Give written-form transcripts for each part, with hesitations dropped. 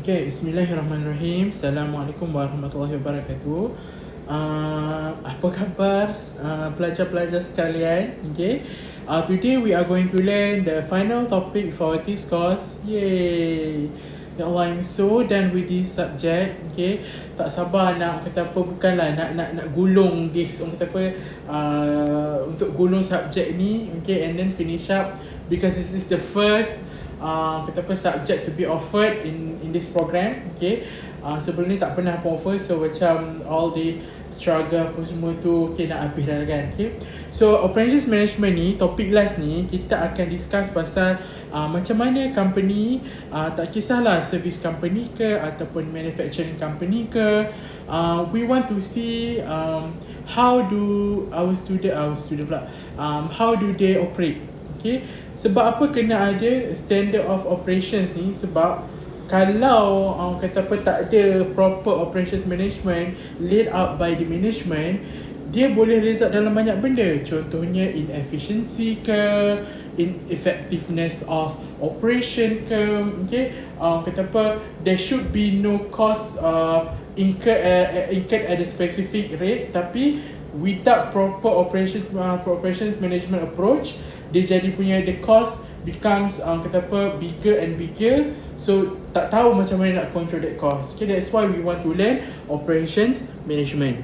Okay, Bismillahirrahmanirrahim. Assalamualaikum warahmatullahi wabarakatuh. Apa khabar pelajar-pelajar sekalian? Okay. Today we are going to learn the final topic for this course. Yay! Ya Allah, I'm so done with this subject. Okay, tak sabar nak kata apa, bukanlah nak gulung this, orang kata apa, untuk gulung subjek ni. Okay, and then finish up because this is the first kata apa subject to be offered in this program. Okay, sebelum ni tak pernah pun offer, so macam all the struggle apa semua tu, okay, nak habis dah kan. Okay, so operations management ni, topik last ni kita akan discuss pasal macam mana company, tak kisahlah service company ke ataupun manufacturing company ke, we want to see how do our student pula, how do they operate. Okay, sebab apa kena ada standard of operations ni? Sebab kalau kata apa tak ada proper operations management laid out by the management, dia boleh result dalam banyak benda. Contohnya inefficiency ke, ineffectiveness of operation ke. Okay, kata apa, there should be no cost incurred at a specific rate, tapi without proper operations management approach, dia jadi punya the cost becomes kata apa, bigger and bigger. So tak tahu macam mana nak control that cost. Okay, that's why we want to learn operations management.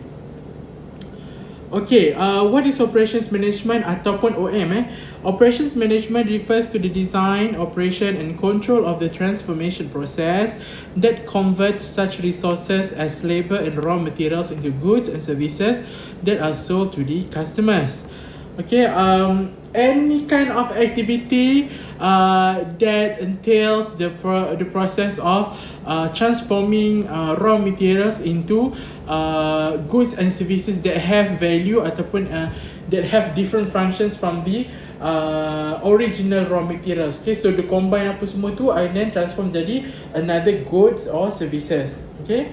Okay, what is operations management ataupun OM? Operations management refers to the design, operation and control of the transformation process that converts such resources as labor and raw materials into goods and services that are sold to the customers. Okay, any kind of activity that entails the process of transforming raw materials into goods and services that have value ataupun that have different functions from the original raw materials. Okay, so the combine apa semua tu and then transform jadi another goods or services. Okay,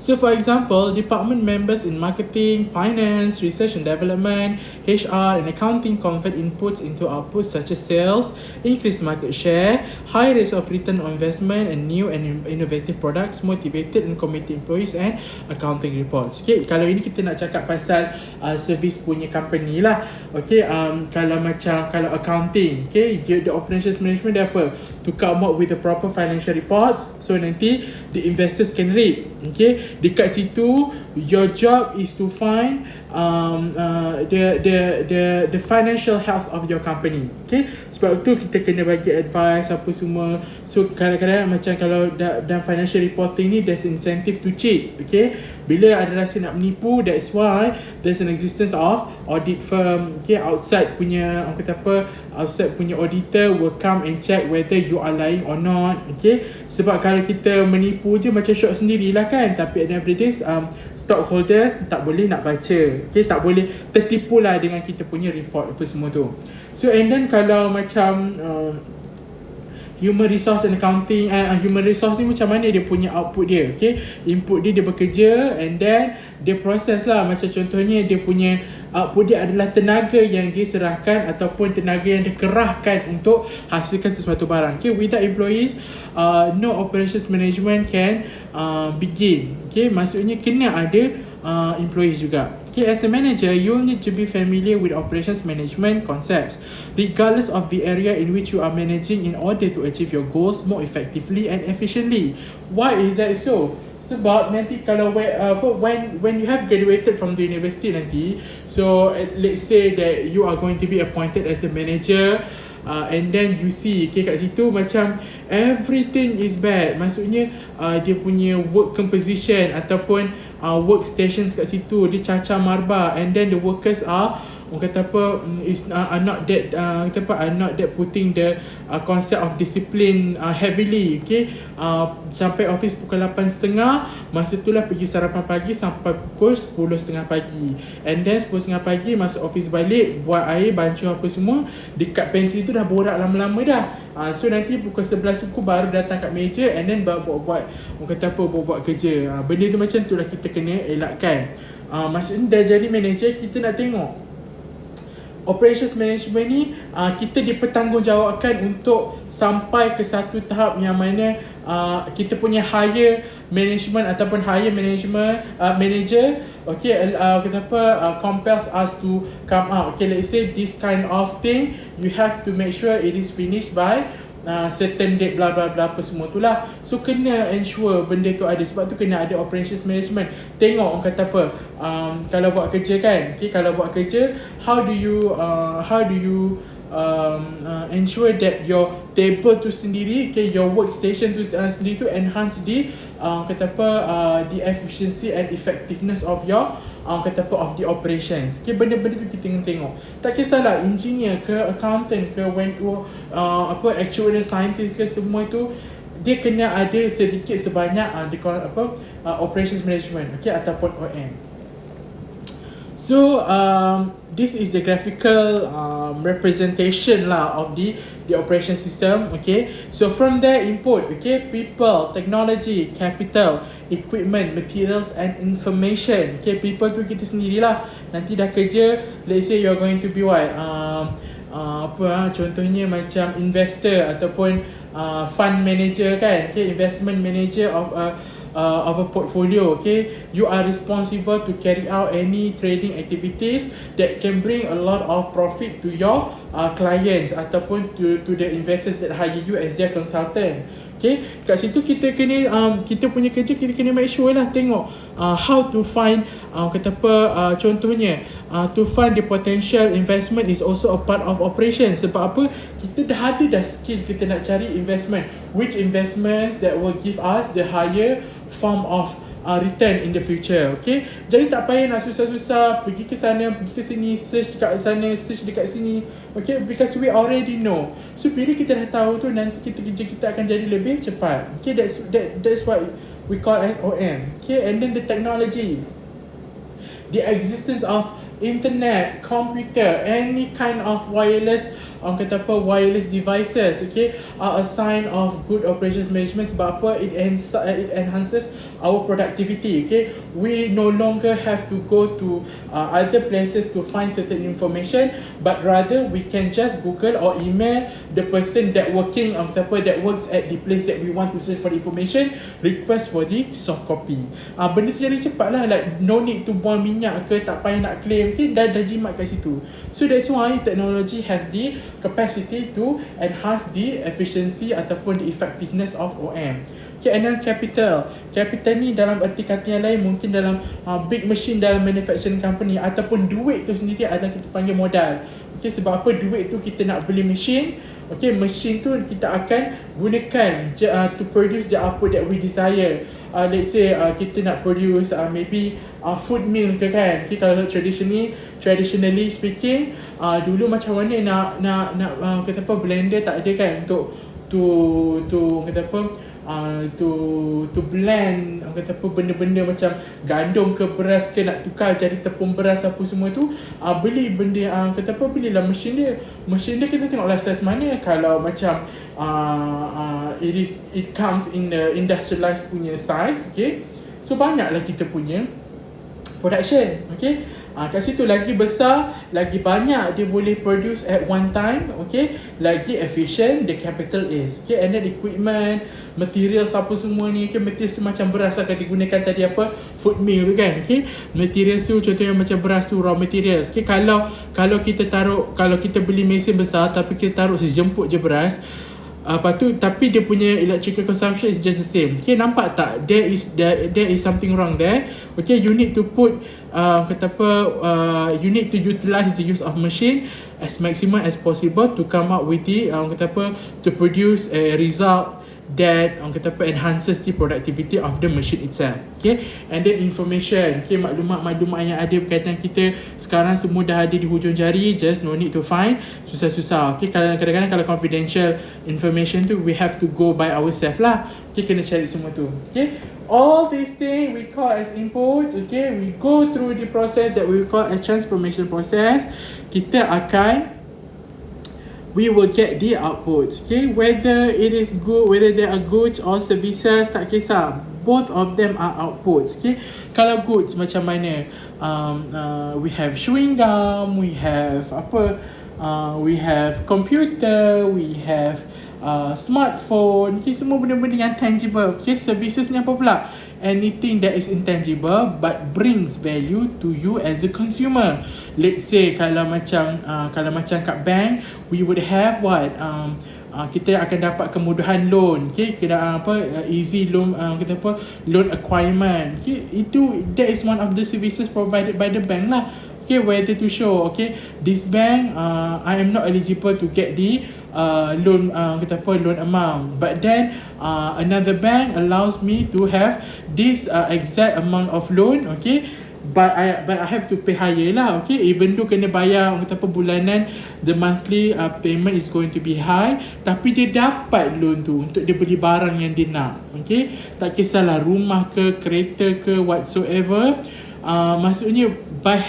so for example, department members in marketing, finance, research and development, HR and accounting convert inputs into outputs such as sales, increased market share, high rates of return on investment and new and innovative products, motivated and committed employees and accounting reports. Okay, kalau ini kita nak cakap pasal service punya company lah. Okay, kalau accounting, okay, the operations management dia apa? To come up with the proper financial reports, so nanti the investors can read. Okay, dekat situ your job is to find the financial health of your company. Okay, sebab tu kita kena bagi advice apa semua. So kadang-kadang macam kalau dalam financial reporting ni there's incentive to cheat. Okay, bila ada rasa nak menipu, that's why there's an existence of audit firm. Okay, outside punya outside punya auditor will come and check whether you are lying or not. Okay, sebab kalau kita menipu je macam short sendirilah kan, tapi at the end of the day stockholders tak boleh nak baca. Okay, tak boleh tertipu lah dengan kita punya report apa semua tu. So and then kalau macam human resource and accounting, human resource ni macam mana dia punya output dia. Okay, input dia bekerja and then dia proses lah. Macam contohnya dia punya output dia adalah tenaga yang dia serahkan ataupun tenaga yang dikerahkan untuk hasilkan sesuatu barang. Okay, without employees, no operations management can begin. Okay, maksudnya kena ada employees juga. Okay, as a manager, you'll need to be familiar with operations management concepts, regardless of the area in which you are managing, in order to achieve your goals more effectively and efficiently. Why is that so? Sebab nanti kalau when you have graduated from the university nanti, so let's say that you are going to be appointed as a manager, and then you see, okay, kat situ macam everything is bad. Maksudnya dia punya work composition ataupun workstations kat situ dia cacar marba, and then the workers are are not that putting the concept of discipline heavily. Okay, sampai office pukul 8.30, masa itulah pergi sarapan pagi sampai pukul 10.30 pagi, and then 10.30 pagi masuk office balik, buat air, bancuh apa semua dekat pantry tu dah borak lama-lama dah. So nanti pukul 11 baru datang kat meja and then buat kerja. Benda tu macam tu lah kita kena elakkan. Maksudnya dah jadi manager, kita nak tengok operations management ni kita dipertanggungjawabkan untuk sampai ke satu tahap yang mana kita punya higher management ataupun higher management manager, okay, kita compels us to come out. Okay, let's say this kind of thing you have to make sure it is finished by certain date bla bla bla apa semua tu lah. So kena ensure benda tu ada. Sebab tu kena ada operations management. Tengok orang kata apa, kalau buat kerja kan, okay, kalau buat kerja, how do you ensure that your table tu sendiri, okay, your workstation tu sendiri tu enhance the the efficiency and effectiveness of your of the operations. Okay, benda-benda tu kita kena tengok. Tak kisahlah engineer ke, accountant ke, actuarial scientist ke, semua tu dia kena ada sedikit sebanyak operations management, okay, ataupun OM. So this is the graphical representation lah of the operation system. Okay, so from there input, okay, people, technology, capital, equipment, materials and information. Okay, people tu kita sendirilah. Nanti dah kerja, let's say you're going to be what, contohnya macam investor ataupun fund manager kan, okay, investment manager of a portfolio. Okay, you are responsible to carry out any trading activities that can bring a lot of profit to your clients ataupun to the investors that hire you as their consultant. Okay, kat situ kita kena kita punya kerja, kita kena make sure lah, tengok how to find contohnya to find the potential investment is also a part of operation. Sebab apa? Kita dah ada skill, kita nak cari investment, which investments that will give us the higher form of return in the future. Okay, jadi tak payah nak susah-susah pergi ke sana, pergi ke sini, search dekat sana, search dekat sini. Okay, because we already know. So bila kita dah tahu tu, nanti kerja kita akan jadi lebih cepat. Okay, that's what we call as OM. Okay, and then the technology, the existence of internet, computer, any kind of wireless wireless devices, okay, are a sign of good operations management. Sebab apa? It enhances our productivity. Okay, we no longer have to go to other places to find certain information, but rather we can just Google or email the person that works at the place that we want to search for the information, request for the soft copy. Benda tu jadi cepat lah, like no need to buang minyak ke, tak payah nak claim, okay, dah jimat kat situ. So that's why technology has the capacity to enhance the efficiency ataupun the effectiveness of OM. Okay, and then capital ni dalam erti kata yang lain, mungkin dalam big machine dalam manufacturing company, ataupun duit tu sendiri adalah kita panggil modal. Okay, sebab apa? Duit tu kita nak beli machine. Okay, machine tu kita akan gunakan to produce the output that we desire. Let's say kita nak produce maybe food meal ke kan. Okay, kalau traditionally speaking, dulu macam mana nak blender tak ada kan untuk to blend benda-benda macam gandum ke beras ke, nak tukar jadi tepung beras apa semua tu, beli benda belilah mesin dia kita tengoklah saiz mana. Kalau macam it comes in the industrialized punya size, okay, so banyaklah kita punya production. Okay, kat situ lagi besar, lagi banyak dia boleh produce at one time. Okay, lagi efficient the capital is. Okay, and then equipment, materials apa semua ni. Okay, materials tu macam beras akan digunakan tadi food meal kan. Okay, materials tu contohnya macam beras tu raw materials. Okay, kalau kita beli mesin besar tapi kita taruh sejemput je beras, tapi dia punya electrical consumption is just the same. Okay, nampak tak? There is something wrong there. Okay, you need to put you need to utilize the use of machine as maximum as possible to come up with the to produce a result that enhances the productivity of the machine itself. Okay, and then information, okay, maklumat yang ada berkaitan kita sekarang semua dah ada di hujung jari, just no need to find susah-susah. Okay, kadang-kadang kalau confidential information tu we have to go by ourselves lah. Okay, kena cari semua tu. Okay, all these things we call as input. Okay, we go through the process that we call as transformation process. Kita akan we will get the outputs. Okay, whether it is good, whether they are goods or services, tak kisah, both of them are outputs. Okay, kalau goods macam mana, we have chewing gum, we have apa, we have computer, we have smartphone. Okay, semua benda-benda yang tangible. Okay, services ni apa pula? Anything that is intangible but brings value to you as a consumer. Let's say kalau macam kat bank, we would have what, kita akan dapat kemudahan loan. Okay, kira easy loan, kita apa, loan acquirement. Okay, that is one of the services provided by the bank lah. Okay, whether to show, okay, this bank, I am not eligible to get the loan, loan amount, but then another bank allows me to have this exact amount of loan. Okay, but I have to pay higher lah. Okay, even though kena bayar bulanan, the monthly payment is going to be high, tapi dia dapat loan tu untuk dia beli barang yang dia nak. Okay, tak kisahlah rumah ke, kereta ke, whatsoever. Maksudnya by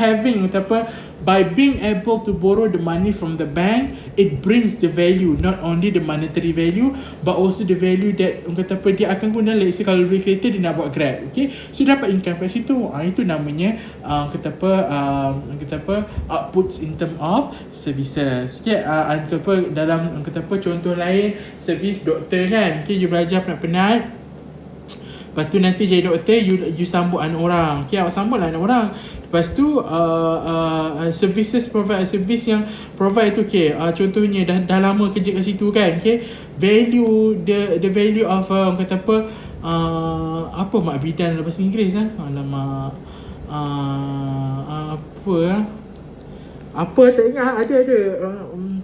being able to borrow the money from the bank, it brings the value, not only the monetary value, but also the value that dia akan guna. Let's say kalau beli kereta, dia nak buat Grab. Okay, so dapat income kat situ. Itu namanya outputs in term of services. Okay, dalam contoh lain, servis doktor kan. Okay, you belajar penat-penat, lepas tu nanti jadi doktor, you sambut anak orang. Okay, awak sambut lah anak orang. Lepas tu services yang provide tu, okay, contohnya dah lama kerja kat situ kan. Okay, value, the value of apa mak bidan dalam bahasa Inggeris kan. Alamak, apa tak ingat, ada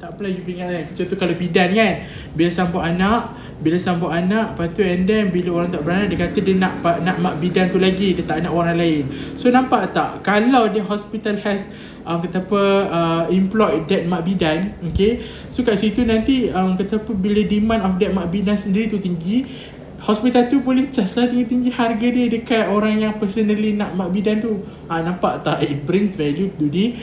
tak apalah, you ingat kan. Contoh kalau bidan kan, bila sambut anak, lepas tu and then bila orang tak beranak, dia kata dia nak mak bidan tu lagi, dia tak nak orang lain. So nampak tak, kalau the hospital has employed that mak bidan, okay, so kat situ nanti bila demand of that mak bidan sendiri tu tinggi, hospital tu boleh charge lah tinggi-tinggi harga dia dekat orang yang personally nak mak bidan tu. Nampak tak, it brings value to the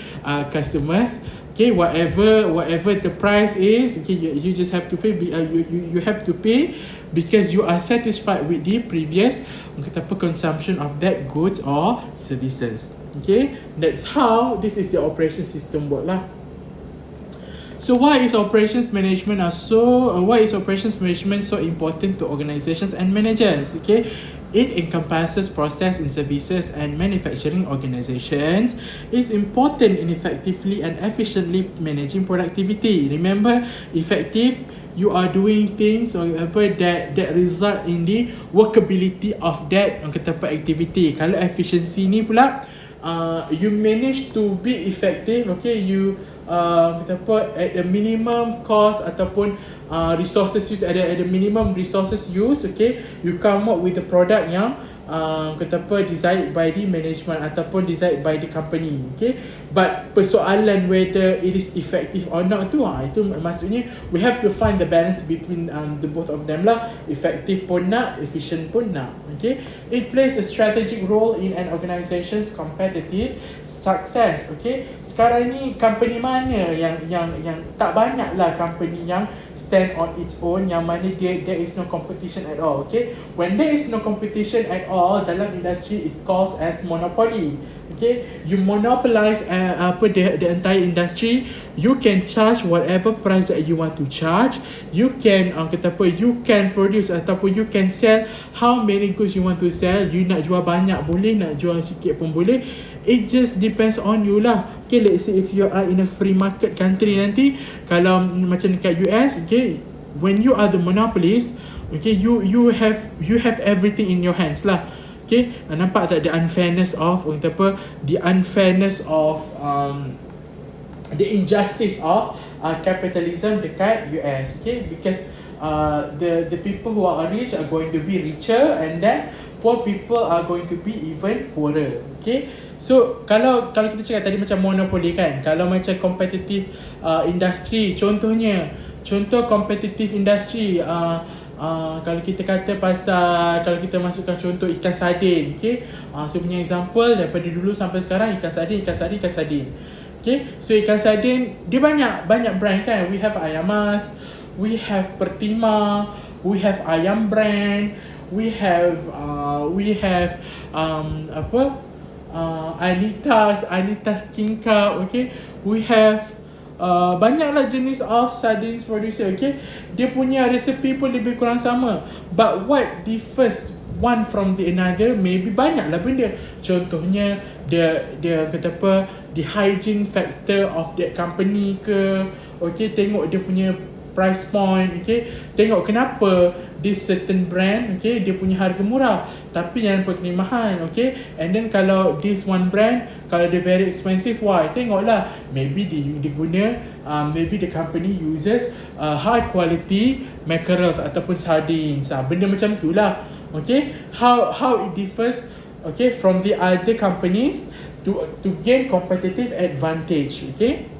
customers. Okay, whatever the price is, okay, you just have to pay. You have to pay because you are satisfied with the previous consumption of that goods or services. Okay, that's how this is the operation system work lah. So why is operations management so important to organizations and managers? Okay, it encompasses process in services and manufacturing organizations. It's important in effectively and efficiently managing productivity. Remember, effective, you are doing things that result in the workability of that activity. Kalau efficiency ni pula, you manage to be effective. Okay, you at the minimum cost ataupun resources use, at the minimum resources use. Okay, you come up with the product yang desired by the management ataupun desired by the company. Okay, but persoalan whether it is effective or not tu, itu maksudnya we have to find the balance between the both of them lah. Effective pun nak, efficient pun nak. Okay, it plays a strategic role in an organization's competitive success. Okay, sekarang ni company mana yang tak banyak lah company yang stand on its own, yang mana there is no competition at all. Okay, when there is no competition at all dalam industry, it calls as monopoly. Okay, you monopolize the entire industry. You can charge whatever price that you want to charge. You can you can produce ataupun you can sell how many goods you want to sell. You nak jual banyak boleh, nak jual sikit pun boleh. It just depends on you lah. Okay, let's say if you are in a free market country nanti, kalau macam dekat US, okay, when you are the monopolist, okay, you have everything in your hands lah. Okay, nampak tak the unfairness of the injustice of capitalism dekat US. Okay, because the people who are rich are going to be richer, and then poor people are going to be even poorer. Okay, so kalau kita cakap tadi macam monopoly kan, kalau macam competitive industry, contoh competitive industry, kalau kita kata pasal, kalau kita masukkan contoh ikan sardin. Okay, saya punya example daripada dulu sampai sekarang, ikan sardin. Okay, Okay, so ikan sardin dia banyak brand kan. We have Ayamas, we have Pertima, we have Ayam brand, we have Anita's King Cup. Okay, we have banyaklah jenis of sardines producer. Okay, dia punya resepi pun lebih kurang sama, but what differs one from the another, maybe banyaklah benda. Contohnya dia kata apa, the hygiene factor of that company ke. Okay, tengok dia punya price point. Okay, tengok kenapa this certain brand, okay, dia punya harga murah tapi yang pergi mahal. Okay, and then kalau this one brand, kalau dia very expensive, why? Tengoklah, maybe dia guna maybe the company uses high quality mackerels ataupun sardines, benda macam tu lah. Okay, how it differs, okay, from the other companies to gain competitive advantage. Okay.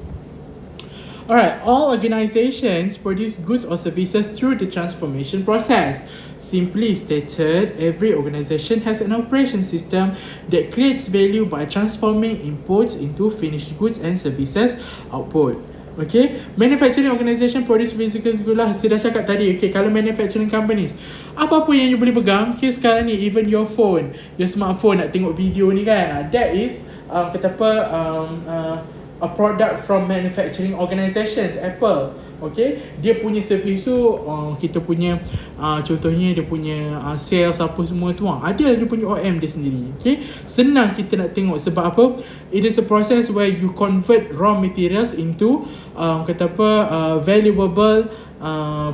Alright, all organizations produce goods or services through the transformation process. Simply stated, every organization has an operation system that creates value by transforming inputs into finished goods and services output. Okay, manufacturing organization produce physical goods lah. Saya dah cakap tadi. Okay, kalau manufacturing companies, apa-apa yang you boleh pegang, okay, sekarang ni even your phone, your smartphone nak tengok video ni kan, that is kata apa, a product from manufacturing organizations. Apple, okay, dia punya service tu kita punya contohnya dia punya sales apa semua tu ada dia punya OM dia sendiri. Okay, senang kita nak tengok sebab apa, it is a process where you convert raw materials into kata apa, valuable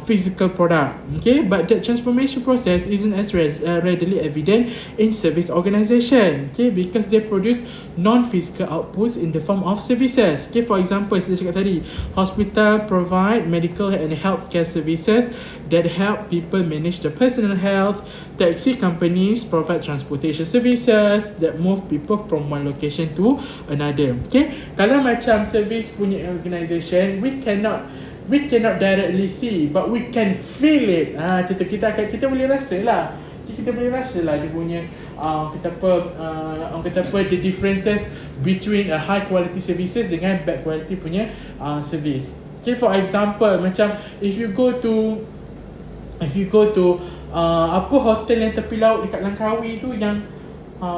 physical product. Okay, but that transformation process isn't as readily evident in service organization. Okay, because they produce non-physical outputs in the form of services. Okay, for example, saya cakap tadi, hospital provide medical and healthcare services that help people manage their personal health. Taxi companies provide transportation services that move people from one location to another. Okay, kalau macam service punya organisation, we cannot directly see, but we can feel it. Contoh kita boleh rasa lah. Kita boleh rasa lah dia punya kata apa the differences between a high quality services dengan bad quality punya service. Okay, for example, macam if you go to apa hotel yang tepi laut dekat Langkawi tu yang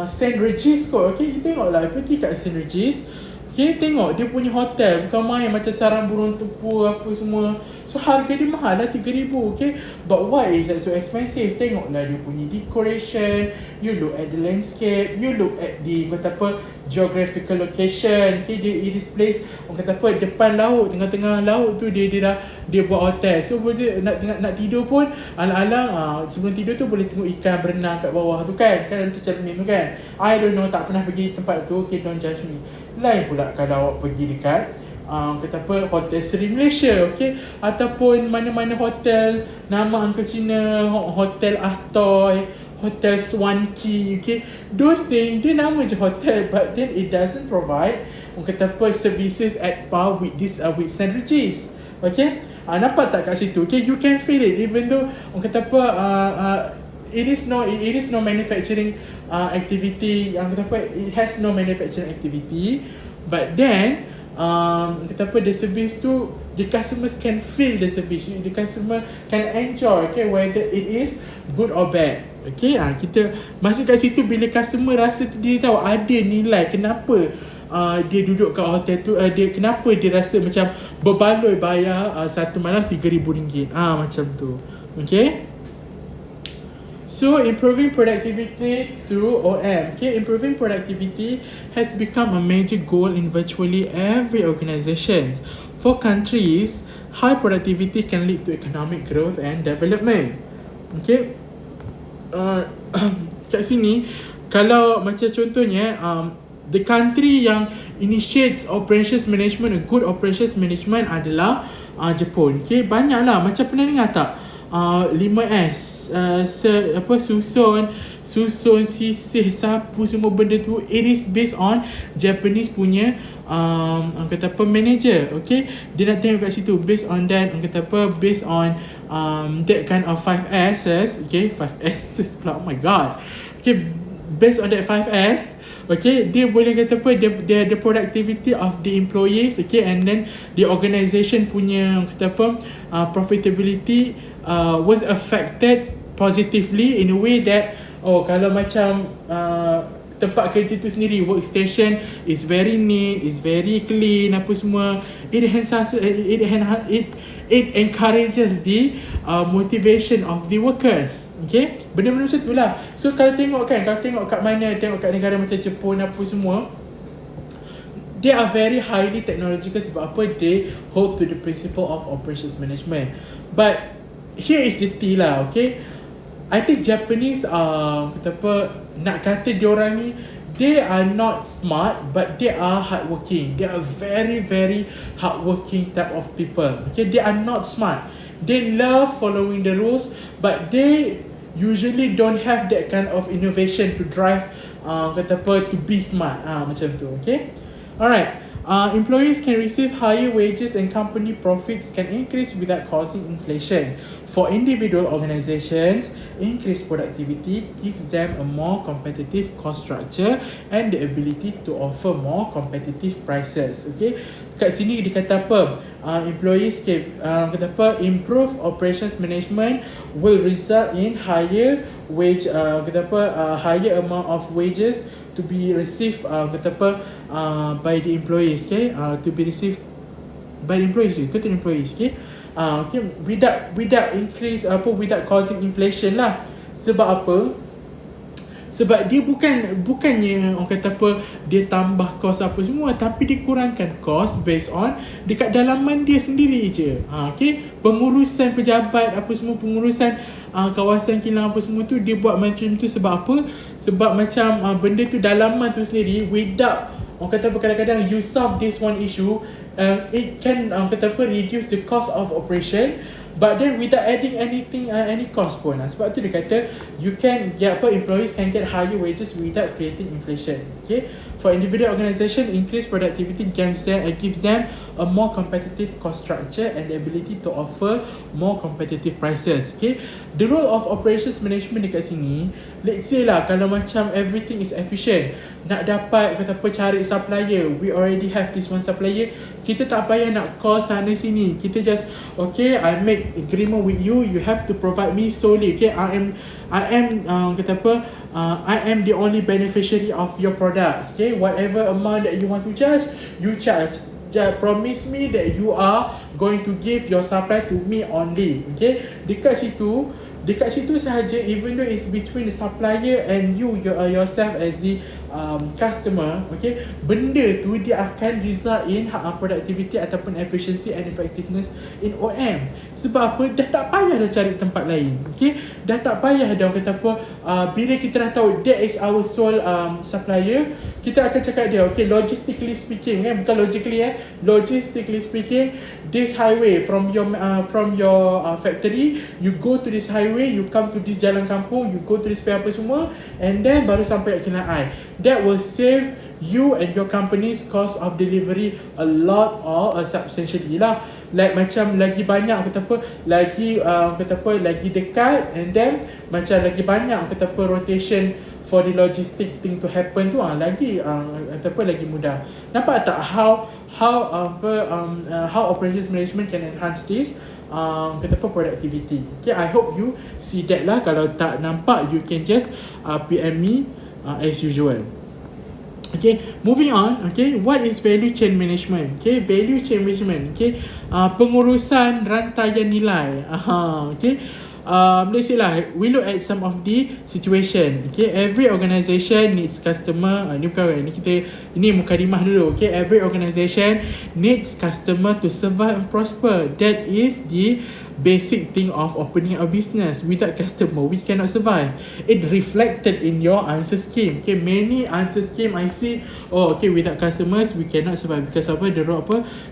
St. Regis kot. Okay, you tengoklah, pergi kat St. Regis. Okay, tengok dia punya hotel bukan main macam sarang burung tepu apa semua. So harga dia mahal lah, 3,000. Okay, but why is that so expensive? Tengoklah dia punya decoration, you look at the landscape, you look at the kata apa, geographical location. Okay, it is place kata apa, depan laut, tengah-tengah laut tu dia buat hotel. So boleh nak tidur pun alang-alang sebelum tidur tu boleh tengok ikan berenang kat bawah tu kan macam cermin tu kan. I don't know, tak pernah pergi tempat tu. Okay, don't judge me. Lain pula kalau awak pergi dekat kata apa, Hotel Seri Malaysia. Okay, ataupun mana-mana hotel nama Uncle Cina, Hotel Ahtoy, Hotel Swanky. Okay, those things dia nama je hotel, but then it doesn't provide kata apa services at par with this with St. Regis. Okay, nampak tak kat situ? Okay, you can feel it even though kata apa it is no manufacturing activity. Yang kata apa, it has no manufacturing activity, but then kata apa, the service tu, the customers can feel the service, the customer can enjoy. Okay, whether it is good or bad. Okay, kita masuk kat situ bila customer rasa dia tahu ada nilai kenapa dia duduk kat hotel tu, kenapa dia rasa macam berbaloi bayar satu malam RM3,000 macam tu. Okay, so improving productivity through OM. Okay, improving productivity has become a major goal in virtually every organisation. For countries, high productivity can lead to economic growth and development. Okay, kat sini kalau macam contohnya the country yang initiates operations management, a good operations management adalah Jepun. Okay, banyaklah macam pernah dengar tak 5S, susun, sisih, sapu, semua benda tu, it is based on Japanese punya kata apa, manager. Okay, dia nak tengok kat situ, based on that kata apa, based on that kind of 5S's. Okay, 5S's pula, oh my god. Okay, based on that 5S, Okay, dia boleh kata apa, the productivity of the employees, okay, and then the organisation punya kata apa, profitability was affected positively in a way that kalau macam tempat kerja tu sendiri, workstation is very neat, is very clean, apa semua, it encourages the motivation of the workers. Okay, benda-benda macam tu lah. So kalau tengok kat mana, tengok kat negara macam Jepun apa semua, they are very highly technological. Sebab apa? They hold to the principle of operations management. But here is the tea lah, okay, I think Japanese kata apa, nak kata diorang ni, they are not smart but they are hardworking. They are very very hardworking type of people. Okay, they are not smart. They love following the rules, but they usually don't have that kind of innovation to drive kata apa, to be smart macam tu. Okay, alright. Employees can receive higher wages and company profits can increase without causing inflation. For individual organizations, increased productivity gives them a more competitive cost structure and the ability to offer more competitive prices. Okay, kat sini dikata apa? Employees can kata apa, improve operations management will result in higher wage, kata apa, higher amount of wages to be received kata apa, by the employees. Okay, to be received by the employees, to the employees. Okay, okay, without increase apa, without causing inflation lah. Sebab apa? Sebab dia bukannya orang kata apa, dia tambah kos apa semua, tapi dia kurangkan kos based on dekat dalaman dia sendiri je. Okay, pengurusan pejabat apa semua, pengurusan kawasan kilang apa semua tu, dia buat macam tu sebab apa? Sebab macam benda tu dalaman tu sendiri, without orang kata apa, kadang-kadang you solve this one issue, it can kata apa, reduce the cost of operation, but then without adding anything, any cost pun. Sebab tu dia kata you can get apa, employees can get higher wages without creating inflation. Okay, for individual organisation, increased productivity gives them a more competitive cost structure and the ability to offer more competitive prices. Okay, the role of operations management dekat sini, let's say lah kalau macam everything is efficient, nak dapat kata apa, cari supplier, we already have this one supplier, kita tak payah nak call sana sini, kita just okay, I make agreement with you, you have to provide me solely. Okay, I am kata apa, I am the only beneficiary of your products. Okay, whatever amount that you want to charge, you charge. Just promise me that you are going to give your supply to me only. Okay, dekat situ sahaja, even though it's between the supplier and you yourself as the customer. Okay, benda tu dia akan result in productivity ataupun efficiency and effectiveness in OM. Sebab apa? Dah tak payah dah cari tempat lain. Okay, dah tak payah dah kata apa, bila kita dah tahu that is our sole supplier, kita akan cakap dia, okay, logistically speaking, bukan logistically speaking, this highway from your factory, you go to this highway, you come to this jalan kampung, you go to this apa semua, and then baru sampai kat kilang I. That will save you and your company's cost of delivery a lot or substantially lah. Like macam lagi banyak kata apa, lagi kata apa, lagi dekat, and then macam lagi banyak kata apa rotation for the logistic thing to happen tu, lagi kata apa, lagi mudah. Nampak tak how operations management can enhance this kata apa, productivity. Okay, I hope you see that lah. Kalau tak nampak, you can just PM me as usual. Okay, moving on. Okay, what is value chain management? Okay, value chain management. Okay, pengurusan rantaian nilai. Okay, let's say lah, we look at some of the situation. Okay, every organisation needs customer. Ini mukadimah dulu. Okay, every organisation needs customer to survive and prosper. That is the basic thing of opening a business. Without customer, we cannot survive. It reflected in your answer scheme. Okay, many answer scheme I see, okay, without customers we cannot survive. Because apa?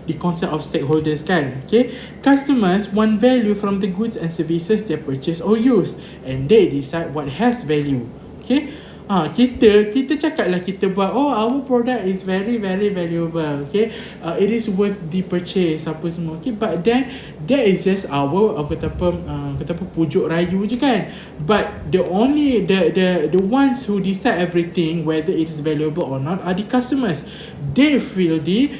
The concept of stakeholders kan. Okay, customers want value from the goods and services they purchase or use, and they decide what has value. Okay, kita cakap lah, kita buat our product is very very valuable, okay, it is worth the purchase apa semua, okay, but then that is just our kata apa pujuk rayu je kan. But the ones who decide everything whether it is valuable or not are the customers. They feel the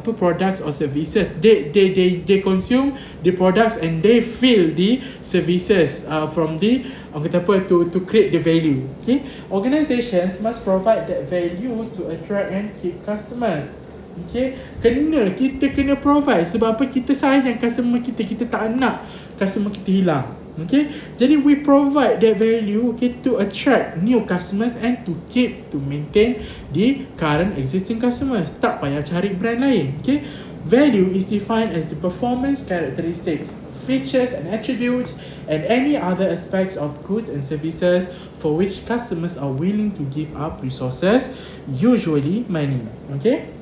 products or services, they consume the products and they feel the services from the to create the value. Okay, organizations must provide that value to attract and keep customers. Okay, kita kena provide. Sebab apa? Kita sayang customer kita tak nak customer kita hilang. Okay, jadi we provide that value, okay, to attract new customers and to maintain the current existing customers. Tak payah cari brand lain. Okay, value is defined as the performance characteristics, features and attributes, and any other aspects of goods and services for which customers are willing to give up resources, usually money. Okay,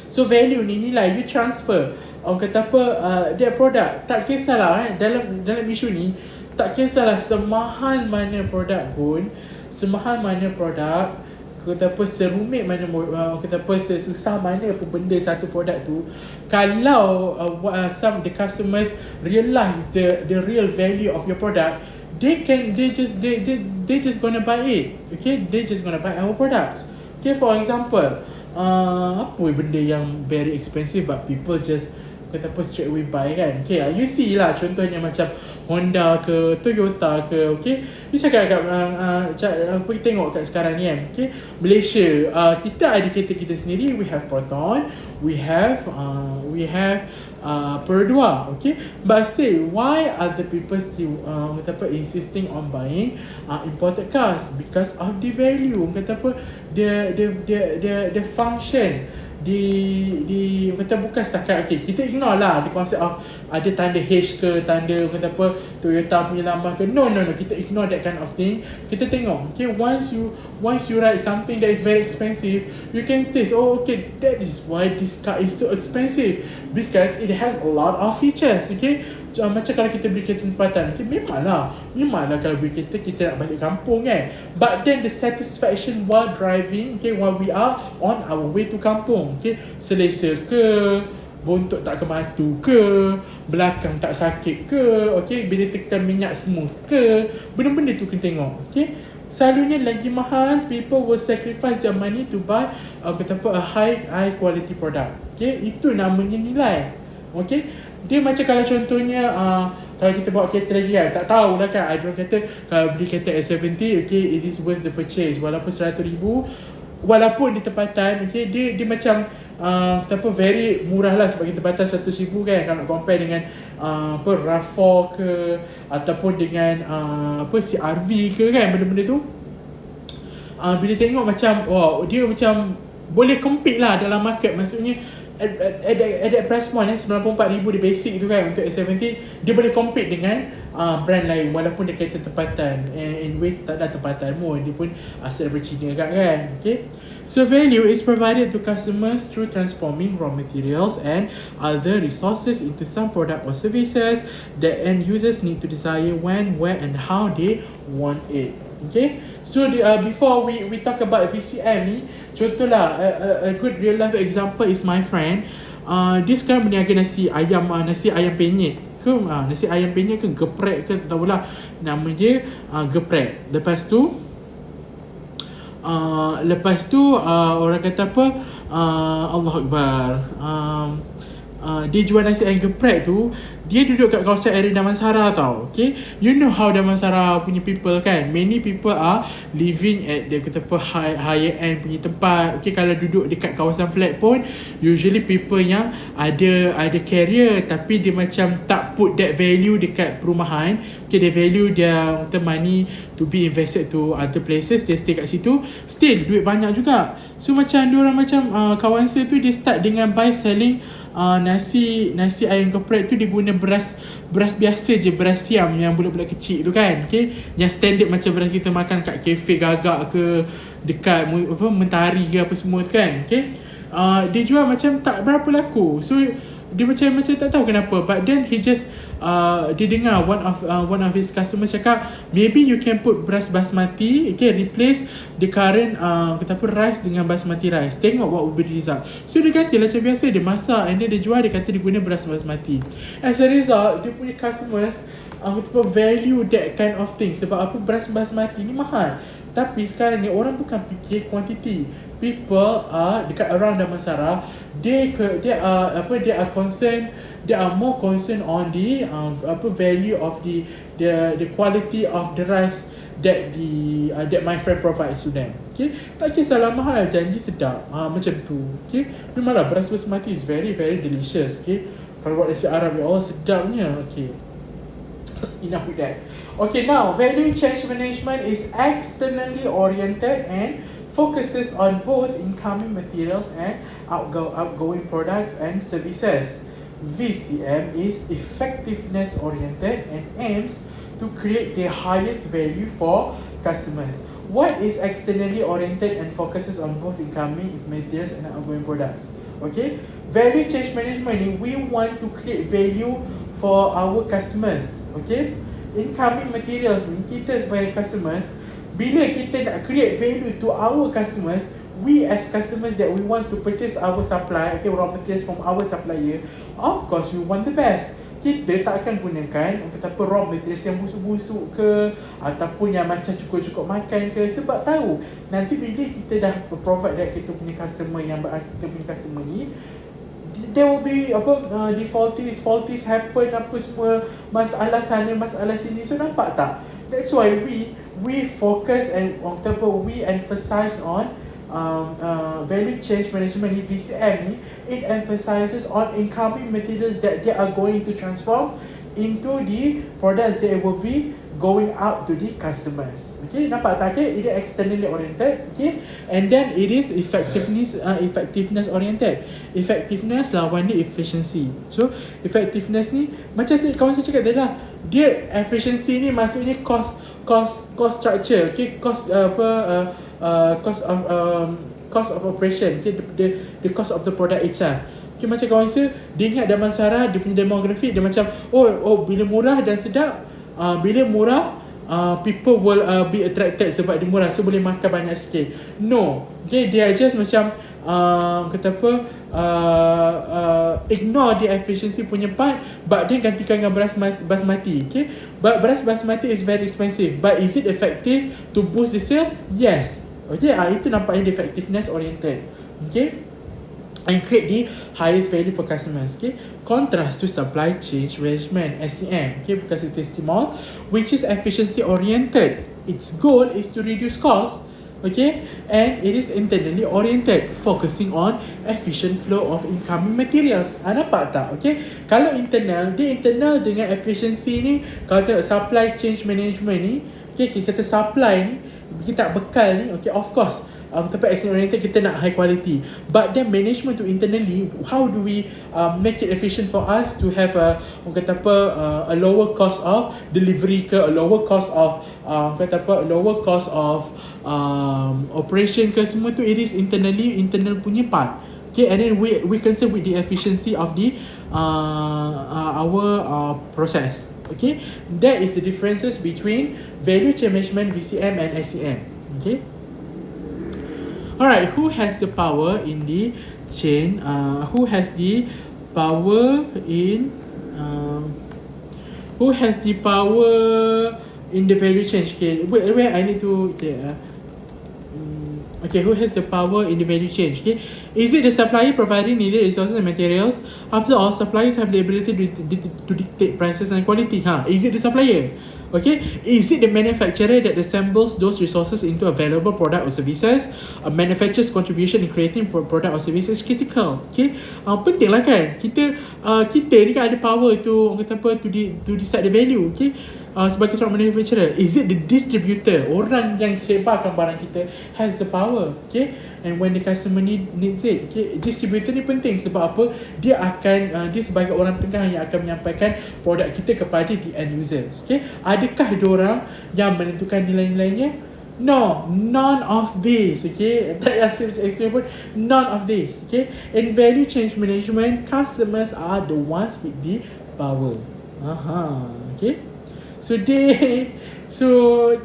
so value ni nilai you transfer. Orang kata apa, dia produk, tak kisahlah dalam isu ni, tak kisahlah semahal mana produk pun, semahal mana produk, kata apa, serumit mana, kata apa, sesusah mana pun benda satu produk tu, kalau some of the customers realize the real value of your product, they just gonna buy it. Okay, they just gonna buy our products. Okay, for example, apa benda yang very expensive but people just kata apa straight away buy kan. Okay, you see lah contohnya macam Honda ke Toyota ke. Okay, you cakap kat apa kita tengok kat sekarang ni kan. Okay, Malaysia, kita ada kereta kita sendiri. We have Proton, we have Perdua. Okay, but still, why other people still kata apa insisting on buying imported cars? Because of the value, kata apa, the function, di kata bukan setakat, okay, kita ignore lah the concept of ada tanda H ke, tanda kata apa Toyota punya lambang ke, no, kita ignore that kind of thing. Kita tengok, okay, once you write something that is very expensive, you can taste, okay, that is why this car is so expensive, because it has a lot of features. Okay, macam kalau kita beli kereta tempatan, okay, memanglah kalau beli kereta kita nak balik kampung kan, but then the satisfaction while driving, okay, while we are on our way to kampung, okay, selesa ke, bontot tak kematu ke, belakang tak sakit ke, okay, bila tekan minyak smooth ke, benda-benda tu kena tengok. Okay, selalunya lagi mahal, people will sacrifice their money to buy kata apa, a high quality product. Okay, itu namanya nilai. Okay, dia macam kalau contohnya kalau kita bawa kereta lagi kan, tak tahulah kan, ada orang kata kalau beli kereta S70, okay, it is worth the purchase walaupun 100,000, walaupun di tempatan, okay, dia macam kata apa, very murah lah sebab kita tempatan 100,000 kan, kalau nak compare dengan apa RAV4 ke ataupun dengan CRV ke kan, benda-benda tu bila tengok macam dia macam boleh compete lah dalam market. Maksudnya at that price point 94,000 di basic tu kan, untuk S70 dia boleh compete dengan brand lain walaupun dia kereta tempatan. Anyway, tak ada tempatan pun, dia pun asal daripada China kan. Okay, so value is provided to customers through transforming raw materials and other resources into some product or services that end users need to desire when, where and how they want it. Okay, so before we talk about VCM ni, contohlah a good real life example is my friend. Dia sekarang berniaga nasi ayam penyet ke, nasi ayam penyet ke geprek ke, tak tahulah nama dia, geprek. Lepas tu orang kata apa, Allahu Akbar, dia jual nasi ayam geprek tu, dia duduk kat kawasan area Damansara tau. Okay, you know how Damansara punya people kan, many people are living at the kata apa higher end punya tempat. Okay, kalau duduk dekat kawasan flat pun usually people yang ada carrier, tapi dia macam tak put that value dekat perumahan. Okay, they value their money to be invested to other places, dia stay kat situ, still duit banyak juga. So macam diorang macam kawan saya tu, dia start dengan buy selling nasi ayam geprek tu, dia guna beras biasa je, beras siam yang bulat-bulat kecil tu kan. Okay, yang standard macam beras kita makan kat kafe Gagak ke, dekat Mentari ke apa semua tu kan. Okay, dia jual macam tak berapa laku. So dia macam tak tahu kenapa, but then he just dia dengar one of his customers cakap, maybe you can put beras basmati, okay, replace the current kita apa rice dengan basmati rice, tengok what will be the result. So dia ganti macam biasa, dia masak and then dia jual, dia kata dia guna beras basmati. As a result, dia punya customers kita value that kind of thing. Sebab apa? Beras basmati ni mahal. Tapi sekarang ni orang bukan fikir quantity. People dekat around Damansara, they are concerned, they are more concerned on the value of the quality of the rice that that my friend provides to them. Okay, tak kisahlah mahal, janji sedap, macam tu. Okay, memanglah beras basmati is very very delicious. Okay, kalau buat nasi Arab ya Allah sedapnya. Okay, enough with that. Okay, now value change management is externally oriented and focuses on both incoming materials and outgoing products and services. VCM is effectiveness oriented and aims to create the highest value for customers. What is externally oriented and focuses on both incoming materials and outgoing products? Okay, value change management, we want to create value for our customers. Okay, incoming materials ni, kita sebagai customers, bila kita nak create value to our customers, we as customers that we want to purchase our supply, okay, raw materials from our supplier, of course we want the best. Kita tak akan gunakan apa raw materials yang busuk-busuk ke, ataupun yang macam cukup-cukup makan ke, sebab tahu nanti bila kita dah provide that kita punya customer ni, there will be faulties happen, apa semua, masalah sana masalah sini. So nampak tak, that's why we focus and we emphasize on value change management ni, VCM ni. It emphasizes on incoming materials that they are going to transform into the products that will be going out to the customers. Okay, nampak tak? Okay, it is externally oriented. Okay, and then it is effectiveness oriented. Effectiveness lawan dia efficiency. So effectiveness ni macam kawan saya cakap tadi lah, dia efficiency ni maksudnya cost structure. Okay, cost of operation. Okay, the cost of the product itself. Okay, macam kawan saya, dia ingat Damansara, dia punya demografi, dia macam bila murah dan sedap, bila murah people will be attracted sebab dia murah, so boleh makan banyak sikit. No, okay, they are just macam ignore the efficiency punya part, but dia gantikan dengan beras basmati. Okay, but beras basmati is very expensive, but is it effective to boost the sales? Yes. Okay, itu nampaknya the effectiveness oriented. Okay, and create the highest value for customers. Okay, contrast to supply chain management, SCM, okay, because it is small, which is efficiency oriented. Its goal is to reduce cost, okay, and it is internally oriented, focusing on efficient flow of incoming materials. Nampak tak? Okay, kalau internal dengan efficiency ni, kalau tengok supply chain management ni, okay, kita kata supply ni, kita bekal ni, okay, of course tapi external oriented kita nak high quality, but then management to internally, how do we make it efficient for us to have a lower cost of delivery ke, a lower cost of operation ke, semua tu it is internal punya part. Okay, and then we concern with the efficiency of the our process. Okay, that is the differences between value chain management, VCM and SCM. Okay. Alright, who has the power in the chain? Who has the power in the value chain? Okay, where I need to okay, who has the power in the value chain? Okay, is it the supplier providing needed resources and materials? After all, suppliers have the ability to dictate prices and quality. Is it the supplier? Okay, is it the manufacturer that assembles those resources into a valuable product or services? A manufacturer's contribution in creating product or services is critical. Okay, penting lah kan, kita ni kan ada power to decide the value. Okay, sebagai seorang manufacturer, is it the distributor, orang yang sebarkan barang kita, has the power? Okay, and when the customer needs it, okay, distributor ni penting sebab apa? Dia sebagai orang tengah yang akan menyampaikan produk kita kepada the end users. Okay, adakah diorang yang menentukan nilai-nilainya? No, none of this, okay? Tak rasa macam explain pun, none of this, okay? In value change management, customers are the ones with the power. Okay? So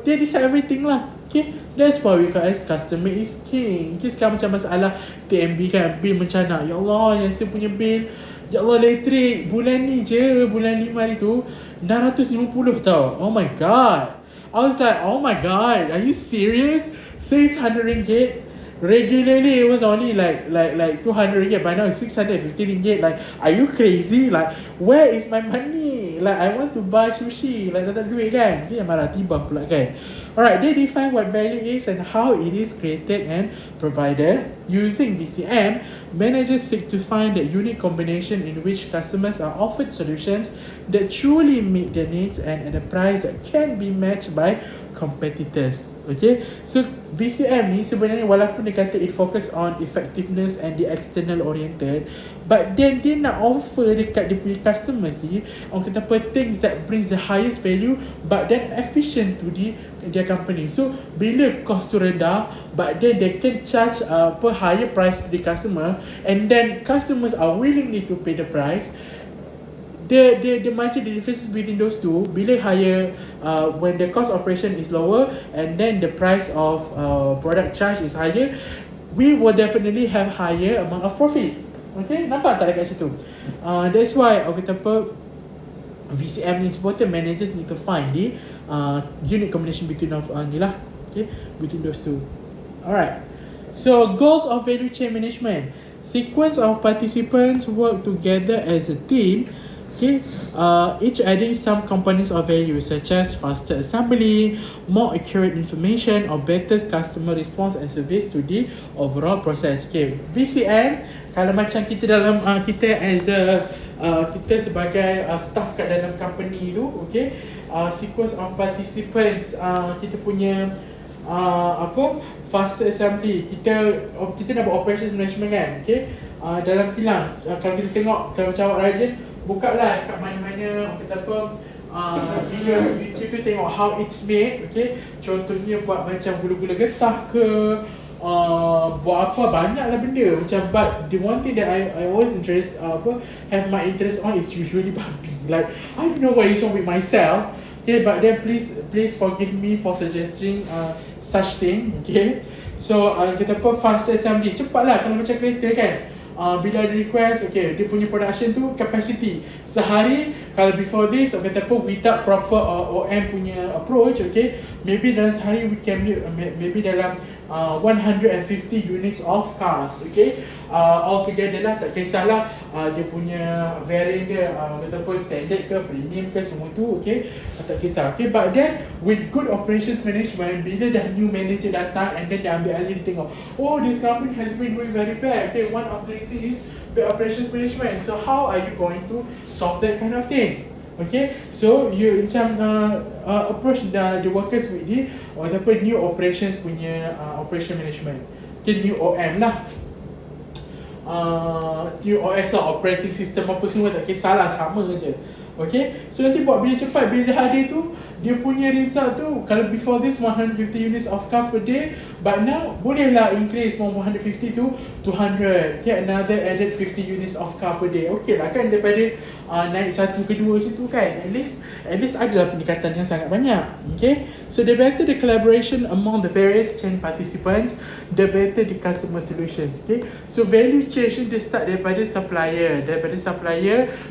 they decide everything lah, okay? That's why we call as customer is king. Okay, sekarang macam masalah TMB kan, bil macam nak, ya Allah, yang saya punya bil, ya Allah, elektrik bulan ni je, bulan 5 hari tu 650 tau. Oh my god, I was like, oh my god, are you serious? 600 ringgit? Regularly it was only like 200 ringgit, but now it's 650 ringgit. Like, are you crazy? Like, where is my money? Like, I want to buy sushi, like tak ada duit kan? Okay, marah tiba pula kan. Alright, they define what value is and how it is created and provided. Using VCM, managers seek to find the unique combination in which customers are offered solutions that truly meet their needs and at a price that can be matched by competitors. Okay, so VCM ni sebenarnya walaupun dia kata it focus on effectiveness and the external oriented, but then dia nak offer dekat dia punya customers ni, orang kata apa, things that brings the highest value but then efficient to their company. So bila cost tu rendah, but then they can charge per higher price to the customer, and then customers are willing to pay the price. The margin, the difference between those two, bila higher, when the cost operation is lower and then the price of product charge is higher, we will definitely have higher amount of profit. Okay, nampak tak dekat situ? That's why aku kata apa, VCM ni important, managers need to find the unique combination between of ni lah, okay, between those two. Alright, so goals of value chain management: sequence of participants work together as a team. Okay, each adding some components of value such as faster assembly, more accurate information, or better customer response and service to the overall process. Okay, VCM, kalau macam kita dalam kita as a kita sebagai staff kat dalam company tu, okay, sequence of participants, kita punya faster assembly, kita nak buat operations management kan, okay, dalam kilang, kalau kita tengok, kalau macam awak rajin, buka lah kat mana-mana, orang kata apa, video YouTube tu tengok how it's made, okay. Contohnya buat macam gula-gula getah ke, buat apa, banyak lah benda macam. But the one thing that I always have my interest on is usually babi. Like, I don't know what is wrong with myself, okay, but then please forgive me for suggesting such thing, okay. So kita apa, fast assembly, cepat lah kalau macam kereta kan. Bila ada request, okay, dia punya production tu capacity sehari, kalau before this, kata apa, without proper OM punya approach, okay, maybe dalam sehari we can maybe dalam 150 units of cars, okay, all together lah, tak kisahlah dia punya variant dia, kata apa, standard ke premium ke, semua tu, okay, tak kisah, okay. But then with good operations management, bila dah new manager datang and then dia ambil alih, dia tengok, oh, this company has been doing very bad, okay, one of the reasons is the operations management. So how are you going to solve that kind of thing? Okay, so you macam approach the workers with the new operations punya operation management, okay, new OM lah, new OS lah, operating system apa semua, tak kisahlah, sama je. Okay, so nanti buat bila cepat, bila dah ada tu, dia punya result tu, kalau before this 150 units of cars per day, but now bolehlah increase from 150 to 200, okay, another added 50 units of car per day. Okay lah kan, daripada naik satu kedua macam tu kan, at least adalah peningkatan yang sangat banyak. Okay, so the better the collaboration among the various chain participants, the better the customer solutions. Okay, so value chain dia start daripada supplier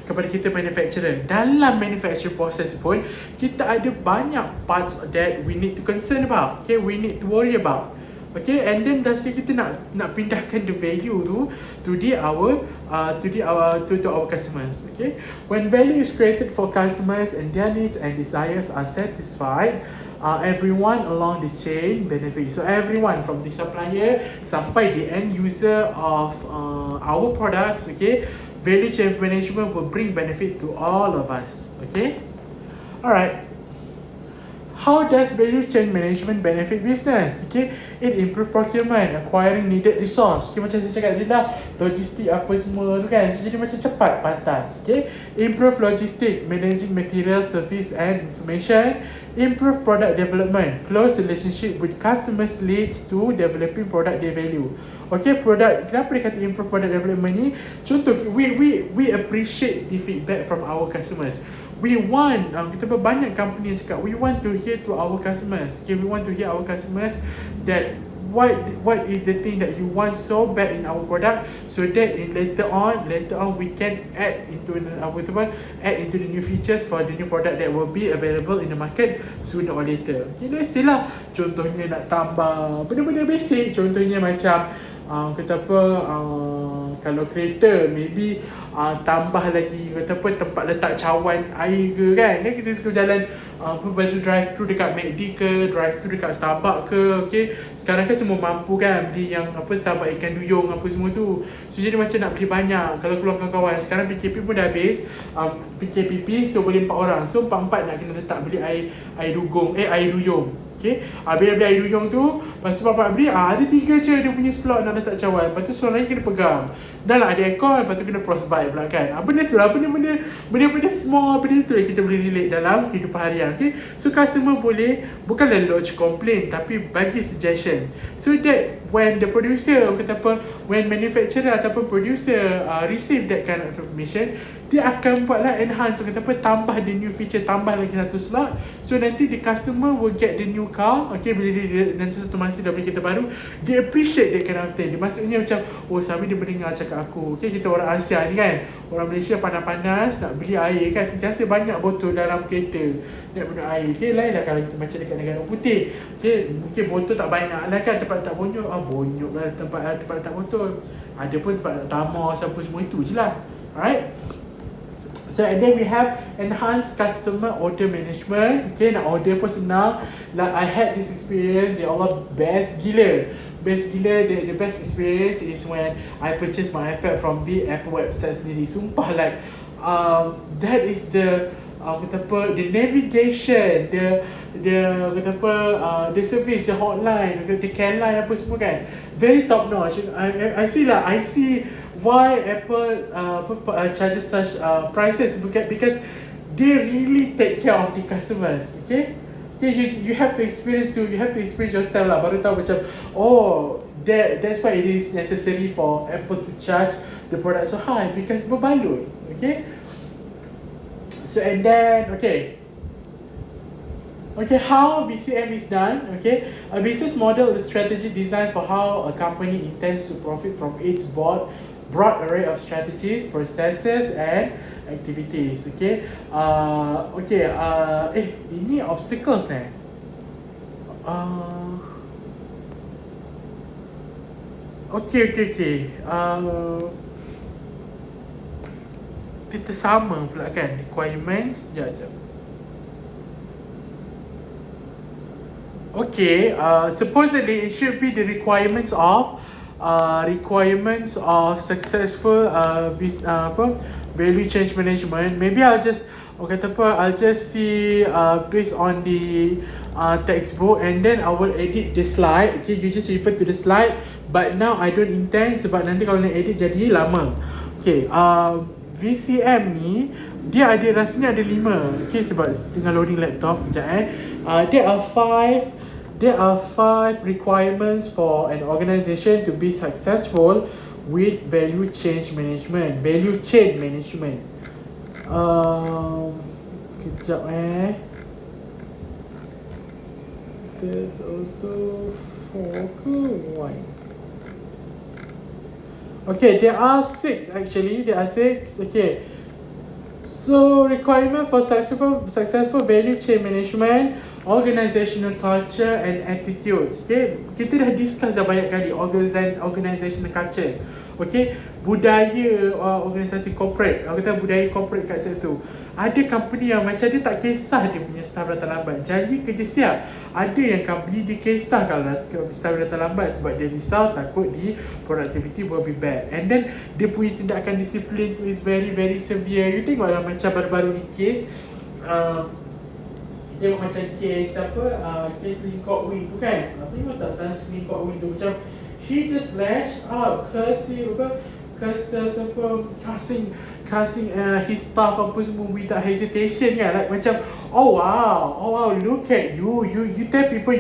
kepada kita manufacturer. Dalam manufacturing process pun kita ada banyak parts that we need to concern about, okay, we need to worry about. Okay, and then lastly kita nak pindahkan the value tu to our customers. Okay, when value is created for customers and their needs and desires are satisfied, everyone along the chain benefits. So everyone from the supplier sampai the end user of our products, okay, value chain management will bring benefit to all of us. Okay, alright. How does value chain management benefit business? Okay, it improve procurement, acquiring needed resource. Okay, macam saya cakap tadi lah, logistik apa semua tu kan, so, jadi macam cepat, pantas. Okay, improve logistic, managing material, service and information. Improve product development, close relationship with customers leads to developing product they value. Okay, product, kenapa dia kata improve product development ni? Contoh, we appreciate the feedback from our customers. We want, kita banyak company yang cakap, we want to hear to our customers. Okay, we want to hear our customers that what is the thing that you want so bad in our product, so that in later on we can add into the new features for the new product that will be available in the market sooner or later. Okay, let's say lah, contohnya nak tambah benda-benda basic, contohnya macam kata apa, kalau kereta maybe tambah lagi kata apa, tempat letak cawan air ke kan, kita suka jalan lepas drive thru dekat McD ke, drive thru dekat Starbucks ke. Okay, sekarang kan semua mampu kan beli yang apa, Starbucks ikan duyung apa semua tu, so jadi macam nak beli banyak. Kalau keluar kawan-kawan, sekarang PKP pun dah habis, PKPP, so boleh 4 orang, so 4-4 nak kena letak beli air duyung. Okay, bila beli air duyung tu, lepas tu bapak beli, ada 3 je dia punya slot nak letak cawan. Lepas tu slot lagi kena pegang, dah lah ada aircon, lepas tu kena frostbite pula kan. Benda tu lah, benda-benda small, benda tu yang kita boleh relate dalam kehidupan harian. Okay, so customer boleh bukanlah lodge complaint, tapi bagi suggestion, so that when the producer, kata apa, when manufacturer ataupun producer receive that kind of information, dia akan buatlah enhance, kata apa, tambah the new feature, tambah lagi satu slot, so nanti the customer will get the new car. Okay, bila dia nanti satu masa dah beli kereta baru, dia appreciate that kind of thing. Dia maksudnya macam, oh Sami dia mendengar cakap aku. Okay, kita orang Asia ni kan, orang Malaysia panas-panas nak beli air kan, sentiasa banyak botol dalam kereta nak guna air. Okay, lain lah kalau kita macam dekat negara putih. Okay, mungkin botol tak banyak lah kan, tempat letak bonyok, bonyok lah tempat letak botol. Ada pun tempat letak thermos apa semua, itu je lah. Alright, so and then we have enhanced customer order management. Okay, nak order pun senang. Like I had this experience, ya Allah, best gila. The best experience is when I purchased my iPad from the Apple website sendiri. Sumpah, like that is the kata apa, the navigation, the kata apa, the service, the hotline, the care line apa semua kan, very top notch. I see why Apple charges such prices, because they really take care of the customers. Okay, you have to experience yourself lah, baru tahu macam, oh, that's why it is necessary for Apple to charge the product so high, because berbaloi. Okay, so and then how VCM is done. Okay, a business model is strategy designed for how a company intends to profit from its broad array of strategies, processes and activities. Okay, ini obstacles kita sama pula kan, requirements. Okay, supposedly it should be the requirements of successful value chain management. Maybe I'll just see based on the textbook, and then I will edit the slide. Okay, you just refer to the slide, but now I don't intend, sebab nanti kalau nak edit jadi lama. Okay, VCM ni dia rasanya ada 5. Okay, sebab tengah loading laptop sekejap. There are 5 requirements for an organisation to be successful with value chain management. Kejap There's also 4 ke 1. Okay, there are 6 actually. Okay, so requirement for successful value chain management: organizational culture and attitudes. Okay, kita dah discuss dah banyak kali organizational culture. Okay, budaya organisasi corporate. Kita budaya corporate kat situ. Ada company yang macam dia tak kisah dia punya staff datang lambat, janji kerja siap. Ada yang company dia kisah kalau staff datang lambat sebab dia risau, takut the productivity will be bad. And then dia punya tindakan disiplin tu is very very severe. You tengoklah macam baru-baru ni case tengok macam case apa, case Lee Kok Wing tu kan, tengok tak Tan Lee Kok Wing tu macam he just lash out, cursing apa, curses apa, cussing his staff apa semua without hesitation kan, like macam oh wow, look at you tell people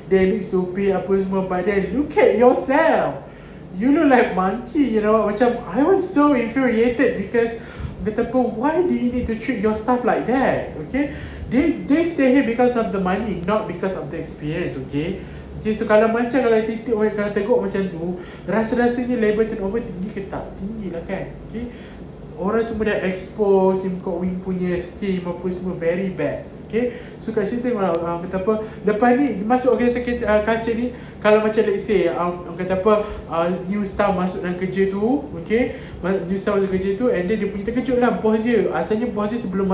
they look stupid apa semua, but then look at yourself, you look like monkey, you know. Macam I was so infuriated because betapa, why do you need to treat your staff like that? Okay, they stay here because of the money, not because of the experience. Okay, so kalau macam kalau titik orang kalau tengok macam tu, rasa-rasanya labor turnover tinggi ke tak? Tinggi lah kan. Okay, orang semua dah expose Lim Kok Wing punya scheme apa semua very bad. Okay, so kat situ tengoklah kata apa, lepas ni masuk organisasi culture ni, kalau macam let's say kata apa, new staff masuk dalam kerja tu, okay, new staff masuk kerja tu, and then dia punya terkejut lah bos dia. Asalnya bos dia sebelum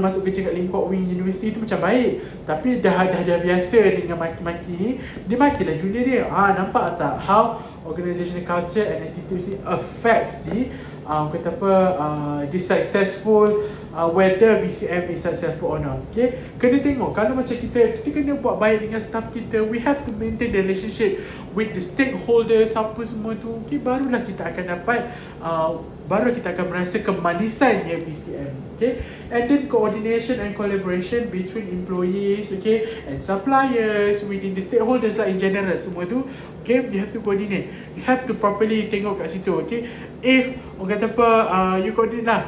masuk kerja kat Lim Kok Wing University tu macam baik, tapi dah biasa dengan maki-maki ni, dia makilah junior dia. Nampak tak how organizational culture and attitudes ni affects kata apa, the successful, whether VCM is successful or not. Okay, kena tengok kalau macam kita kena buat baik dengan staff kita, we have to maintain the relationship with the stakeholders apa semua tu. Okay, barulah kita akan dapat baru kita akan merasa kemanisannya VCM. Okay, and then coordination and collaboration between employees, okay, and suppliers, within the stakeholders lah in general semua tu. Okay, you have to coordinate, you have to properly tengok kat situ. Okay, if orang kata apa, you coordinate lah,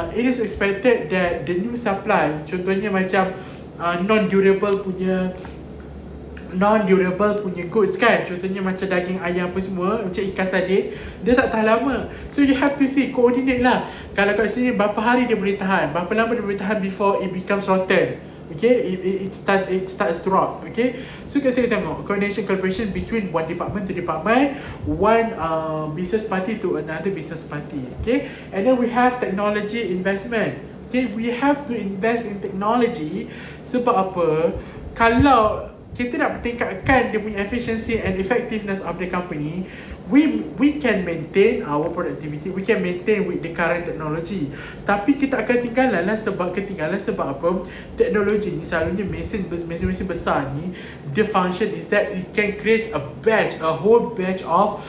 it is expected that the new supply, contohnya macam non-durable punya goods kan, contohnya macam daging ayam apa semua, macam ikan sardin, dia tak tahan lama. So you have to see, coordinate lah. Kalau kat sini berapa hari dia boleh tahan, berapa lama dia boleh tahan before it becomes rotten. Okay, it starts to rot. Okay, so kat sini tengok coordination, collaboration between one department to department, one business party to another business party. Okay, and then we have technology investment. Okay, we have to invest in technology. Sebab apa? Kalau kita nak tingkatkan dia punya efficiency and effectiveness of the company, we can maintain our productivity, we can maintain with the current technology. Tapi kita akan ketinggalan sebab apa? Teknologi ni selalunya mesin besar ni, the function is that it can create a whole batch of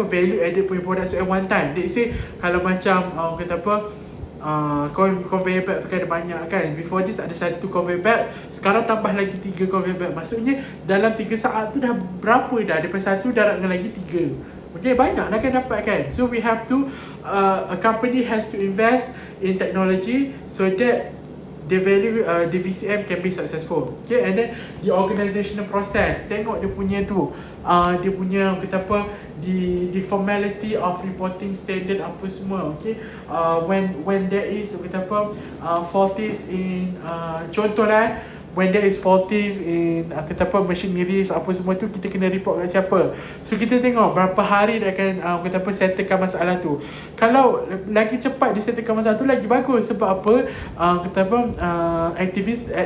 value added punya products at one time. Let's say kalau macam conveyor belt tu kan ada banyak kan. Before this ada satu conveyor belt, sekarang tambah lagi 3 conveyor belt. Maksudnya dalam 3 saat tu dah berapa dah? Daripada 1 darab dengan lagi 3. Okay, banyak lah kan dapat kan. So we have to, a company has to invest in technology so that the value, the VCM can be successful. Okay, and then the organizational process, tengok dia punya tu, dia punya kata apa, the formality of reporting standard apa semua. Okay, when there is kata apa, faulties in contohlah, when there is faulties in kata apa, machineries apa semua tu, kita kena report kat siapa. So kita tengok berapa hari dia akan kata apa, settlekan masalah tu. Kalau lagi cepat dia settlekan masalah tu lagi bagus. Sebab apa? Kata apa,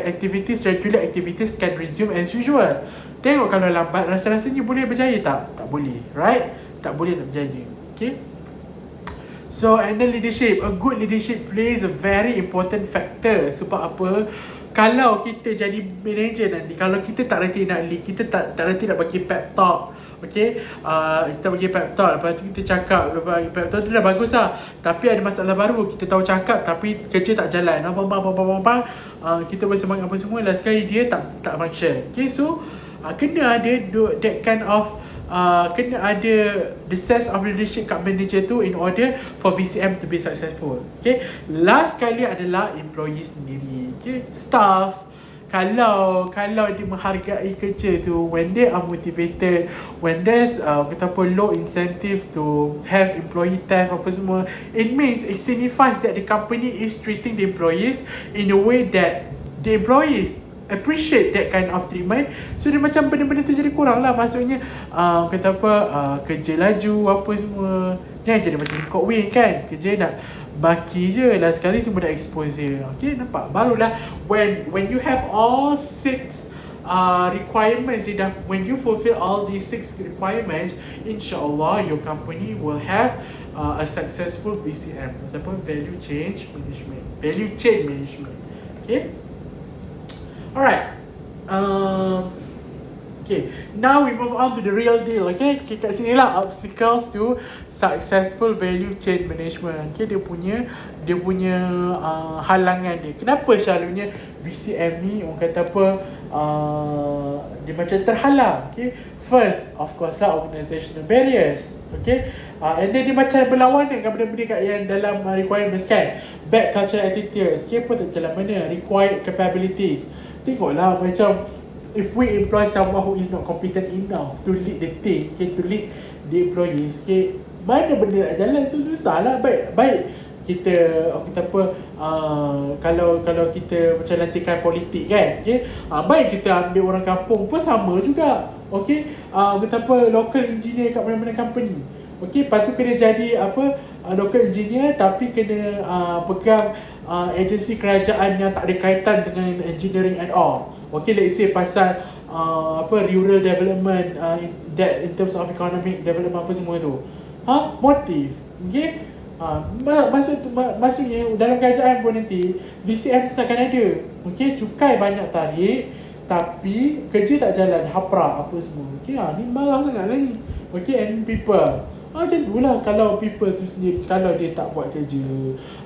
activities, regular activities can resume as usual. Tengok kalau lambat, rasa-rasanya boleh berjaya tak? Tak boleh, right? Tak boleh nak berjaya. Okay, so and then leadership, a good leadership plays a very important factor. Sebab apa? Kalau kita jadi manager nanti, kalau kita tak reti nak lead, kita tak reti nak bagi pep talk, okay, kita bagi pep talk, lepas tu kita cakap bagi pep talk tu dah bagus lah, tapi ada masalah baru, kita tahu cakap tapi kerja tak jalan, kita bersemangat apa semua, last sekali dia tak function. Okay, so kena ada that kind of kena ada the sense of leadership kat manager tu in order for VCM to be successful. Okay, last kali adalah employee sendiri. Okay, staff, kalau dia menghargai kerja tu, when they are motivated, when there's low incentives to have employee theft apa semua, it signifies that the company is treating the employees in a way that the employees appreciate that kind of treatment. So dia macam benda-benda tu jadi kurang lah. Maksudnya kerja laju apa semua, jangan jadi macam Kok Wing kan, kerja nak baki je lah, sekali semua dah expose je. Okay, nampak? Barulah when you have all 6 requirements, when you fulfill all these 6 requirements, insyaAllah your company will have a successful VCM ataupun value chain management. Okay, alright. Okay, now we move on to the real deal. Okay, kat sini lah obstacles to successful value chain management. Okay, dia punya halangan dia. Kenapa selalunya VCM ni orang kata apa, dia macam terhalang? Okay, first of course lah organizational barriers. Okay, and then dia macam berlawanan dengan benda-benda yang dalam requirements kan. Bad cultural attitudes. Okay, pun tak jalan mana. Required capabilities. Tengoklah macam if we employ someone who is not competent enough to lead the team, okay, to lead the employees, okay, mana benda nak jalan? Susah lah. Baik kita kalau kita macam lantikan politik kan, okay, baik kita ambil orang kampung pun sama juga, okay, local engineer kat mana-mana company, okay, lepas tu kena jadi local engineer tapi kena pegang agensi kerajaan yang tak ada kaitan dengan engineering at all. Okay, let's say pasal rural development, in terms of economic development apa semua tu. Motif. Okay, maksudnya dalam kerajaan pun nanti VCM tu takkan ada. Okay, cukai banyak tarik tapi kerja tak jalan, haprak apa semua. Okay, ni marah sangat lah ni. Okay, and people, macam tu lah kalau people tu sendiri, kalau dia tak buat kerja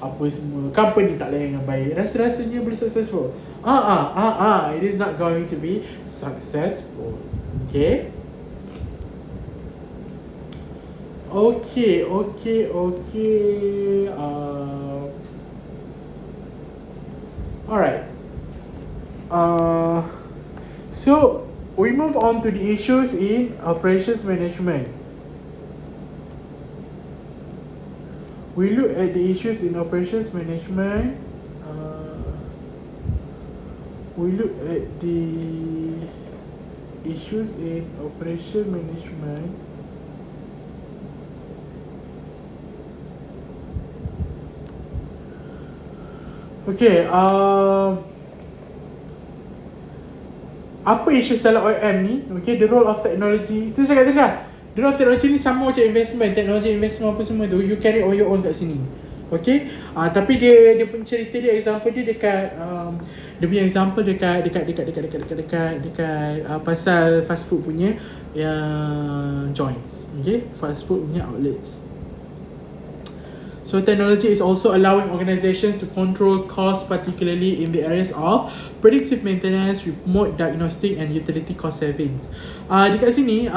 apa semua, company tak layan dengan baik, rasa-rasanya boleh successful? It is not going to be successful. Okay. Alright. So we move on to the issues in operations management. We look at the issues in operations management. We look at the issues in operation management. Okay, apa issues dalam OM ni? Okay, the role of technology. Saya cakap tadi dah, the role of technology ni sama macam investment, teknologi investment apa semua tu, you carry on your own kat sini. Okay, tapi dia punya cerita dia, example dia dekat dia punya example dekat pasal fast food punya yang joints. Okay, fast food punya outlets. So technology is also allowing organizations to control costs, particularly in the areas of predictive maintenance, remote diagnostic and utility cost savings. Dekat sini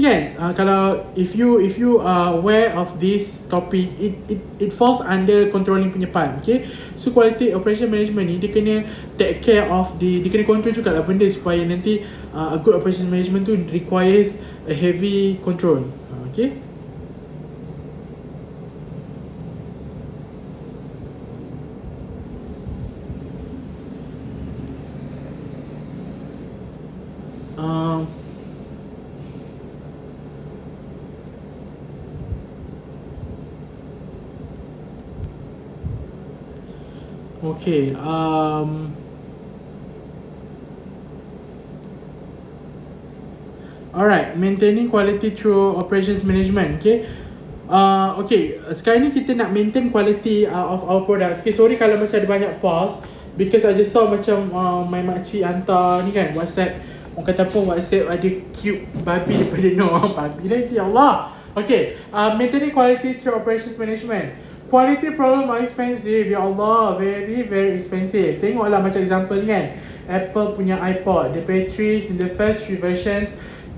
kan, kalau if you are aware of this topic, it falls under controlling punya part. Okay, so quality operation management ni dia kena take care of dia kena control juga lah benda supaya nanti a good operation management tu requires a heavy control. Okay. Okay, alright, maintaining quality through operations management. Okay, okay, sekarang ni kita nak maintain quality of our products. Okay, sorry kalau macam ada banyak pause, because I just saw macam my makcik hantar ni kan WhatsApp, orang kata apa, WhatsApp ada cute babi daripada babi lagi, Allah. Okay, maintaining quality through operations management. Quality problem are expensive, ya Allah, very very expensive. Tengoklah macam example ni kan, Apple punya iPod, the batteries in the first 3 versions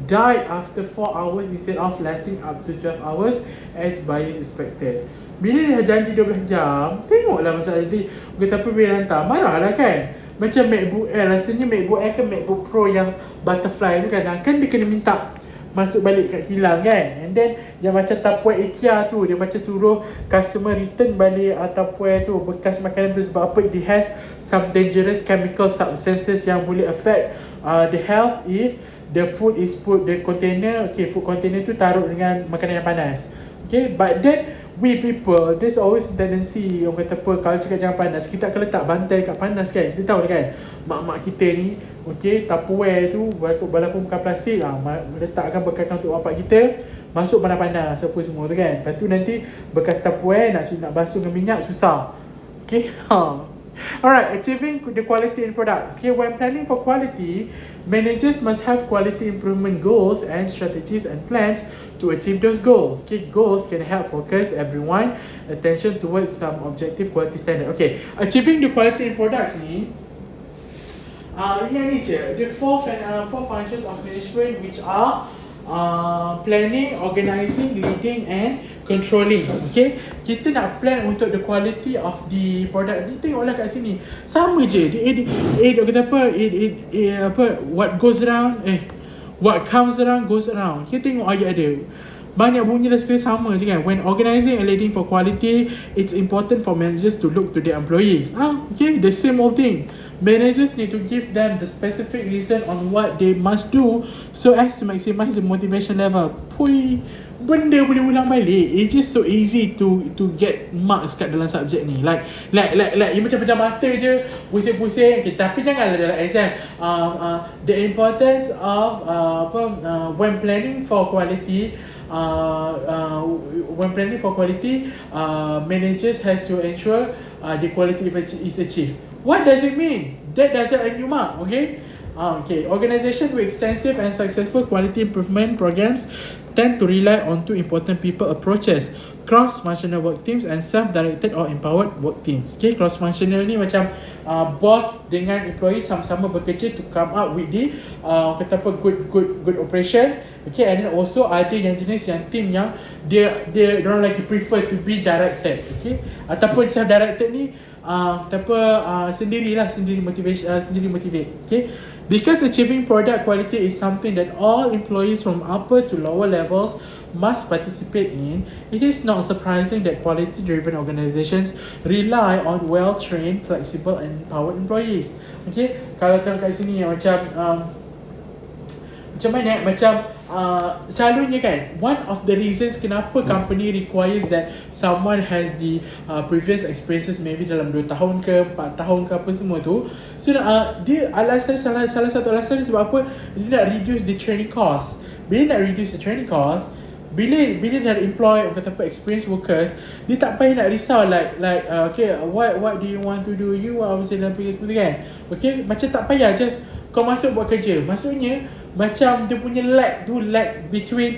died after 4 hours instead of lasting up to 12 hours as buyers expected. Bila dia janji 12 jam, tengoklah masalah jadi betapa bila hantar, marahlah kan. Macam MacBook Air, rasanya MacBook Air ke MacBook Pro yang butterfly tu kan dia kena minta masuk balik kat kilang kan. And then yang macam Tupperware IKEA tu, dia macam suruh customer return balik Tupperware tu, bekas makanan tu, sebab apa? It has some dangerous chemical substances yang boleh affect the health if the food is put the container, okay, food container tu taruh dengan makanan yang panas. Okay, but then we people, there's always a tendency, orang kata apa, kalau cakap jangan panas, kita akan letak bantai kat panas kan. Kita tahu kan, mak-mak kita ni, okay, Tupperware tu, walaupun bukan plastik lah, letakkan bekalkan untuk bapak kita, masuk panas-panas, apa semua tu kan. Lepas tu nanti bekas Tupperware nak basuh dengan minyak, susah. Okay, Alright, achieving the quality in products. Okay, when planning for quality, managers must have quality improvement goals and strategies and plans to achieve those goals. Okay, goals can help focus everyone attention towards some objective quality standard. Okay, achieving the quality in products ni, ni je, the four functions of management, which are planning, organizing, leading and controlling. Okay, kita nak plan untuk the quality of the product ni, tengoklah kat sini sama je. Kata apa, what goes around, what comes around goes around. Kita tengok ayat ada banyak bunyi dah sekali sama je kan. When organizing and leading for quality, it's important for managers to look to their employees. Okay, the same old thing. Managers need to give them the specific reason on what they must do so as to maximize the motivation level. Pui, benda boleh ulang balik. It's just so easy to get marks kat dalam subjek ni. Like you macam pejam mata je, pusing-pusing. Okay, tapi janganlah dalam exam. The importance of when planning for quality, managers has to ensure the quality is achieved. What does it mean? That doesn't earn you mark, okay? Organization with extensive and successful quality improvement programs tend to rely on two important people approaches: cross-functional work teams and self-directed or empowered work teams. Okay, cross-functional ni macam boss dengan employee sama-sama bekerja to come up with the good operation. Okay, and then also ada yang jenis yang team yang dia orang like prefer to be directed. Okay, ataupun self-directed ni sendiri motivate. Okay, because achieving product quality is something that all employees from upper to lower levels must participate in, it is not surprising that quality-driven organizations rely on well-trained, flexible and empowered employees. Okay, kalau tengok kat sini macam mana, selalunya kan, one of the reasons kenapa company requires that someone has the previous experiences, maybe dalam 2 tahun ke 4 tahun ke apa semua tu, so dia salah satu alasan sebab apa, dia nak reduce the training cost. Bila dah employ experienced workers, dia tak payah nak risau okay, what do you want to do, you are obviously dalam previous kan. Okay, macam tak payah, just kau masuk buat kerja. Maksudnya macam dia punya lag between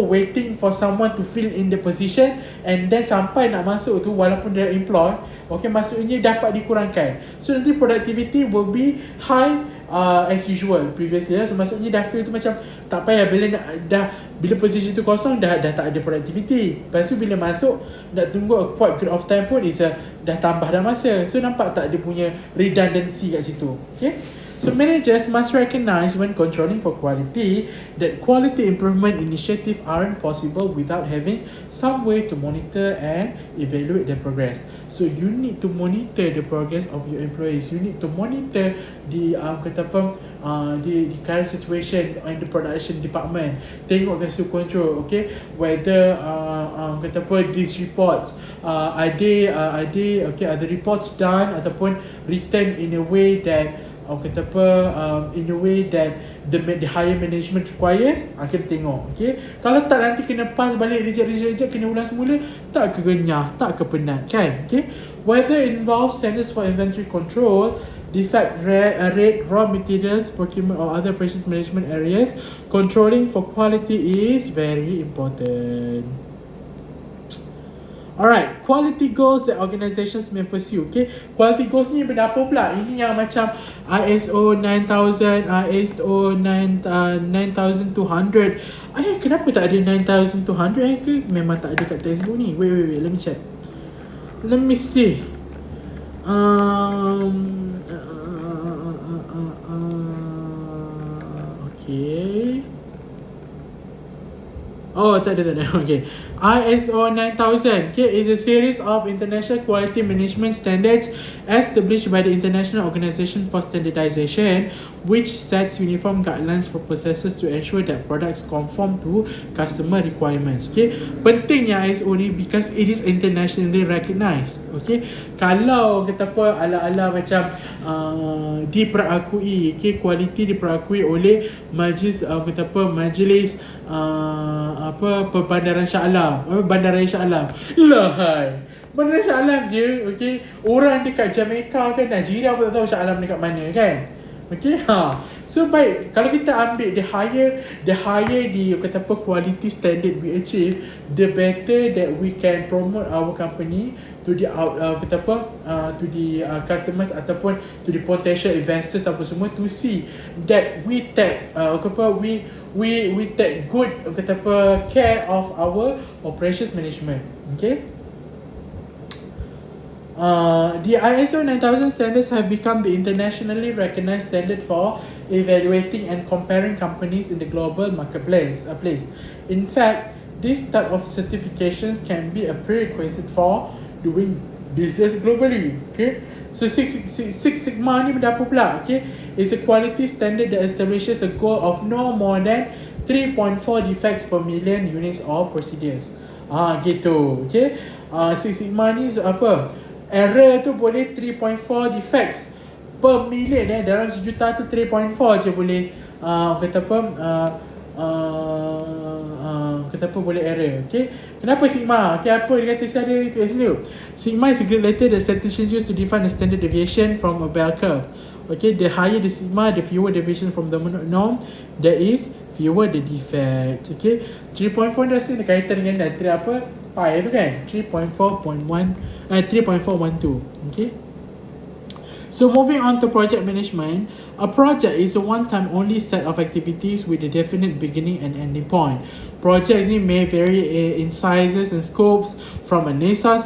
waiting for someone to fill in the position and then sampai nak masuk tu, walaupun dia employ, okay, maksudnya dapat dikurangkan. So nanti productivity will be high as usual previously. So maksudnya dah feel tu macam tak payah, bila position tu kosong dah tak ada productivity. Lepas tu bila masuk nak tunggu a quite good of time pun dah tambah dah masa. So nampak tak dia punya redundancy kat situ. Okay, so managers must recognize when controlling for quality that quality improvement initiatives aren't possible without having some way to monitor and evaluate their progress. So you need to monitor the progress of your employees. You need to monitor the the current situation in the production department. Tengok kasi control, okay, whether these reports are the reports done ataupun written in a way that in a way that the higher management requires. Kita tengok, okay. Kalau tak, nanti kena pass balik, reject, kena ulang semula, tak ke genyah, tak ke penat kan. Okay, whether it involves standards for inventory control, defect rate, raw materials, procurement or other precious management areas, controlling for quality is very important. Alright, quality goals that organizations may pursue. Okay, quality goals ni benda apa pula? Ini yang macam ISO 9000, ISO 9200. Kenapa tak ada 9200 ke? Memang tak ada kat textbook ni. Wait, let me check. Let me see. Okay. Oh, tak ada. Okay. ISO 9000, okay, is a series of international quality management standards established by the International Organization for Standardization, which sets uniform guidelines for processes to ensure that products conform to customer requirements. Okay, pentingnya ISO ni because it is internationally recognized. Okay, kalau kata apa ala-ala macam diperakui, okay, kualiti diperakui oleh majlis kata apa majlis Bandaran Shah Alam, Bandaraya Shah Alam. Lahai, Bandaraya Shah Alam je, okay. Orang dekat Jamaica kan, Nigeria pun tak tahu Shah Alam dekat mana kan. Okay, so baik, kalau kita ambil the higher the kata apa quality standard we achieve, the better that we can promote our company to the kata apa to the customers ataupun to the potential investors apa semua, to see that we take we take good kata apa care of our operations management. Okay. The ISO 9000 standards have become the internationally recognized standard for evaluating and comparing companies in the global marketplace. In fact, this type of certifications can be a prerequisite for doing business globally. Okay, so Six Sigma ni benda apa pula? Okay, it's a quality standard that establishes a goal of no more than 3.4 defects per million units or procedures. Gitu. Okay, Six Sigma ni apa? Error tu boleh 3.4 defects per million dalam sejuta tu 3.4 je boleh kata apa boleh error. Okay, kenapa Sigma? Okay, apa dia kata ada itu sini. Sigma is a grade letter that statisticians use to define a standard deviation from a bell curve. Okay, the higher the sigma, the fewer deviation from the norm, there is fewer the defect. Okay, 3.4 dah ada kaitan dengan apa pi tu kan, 3.412. Okay, so moving on to project management. A project is a one-time only set of activities with a definite beginning and ending point. Projects may vary in sizes and scopes from a NASA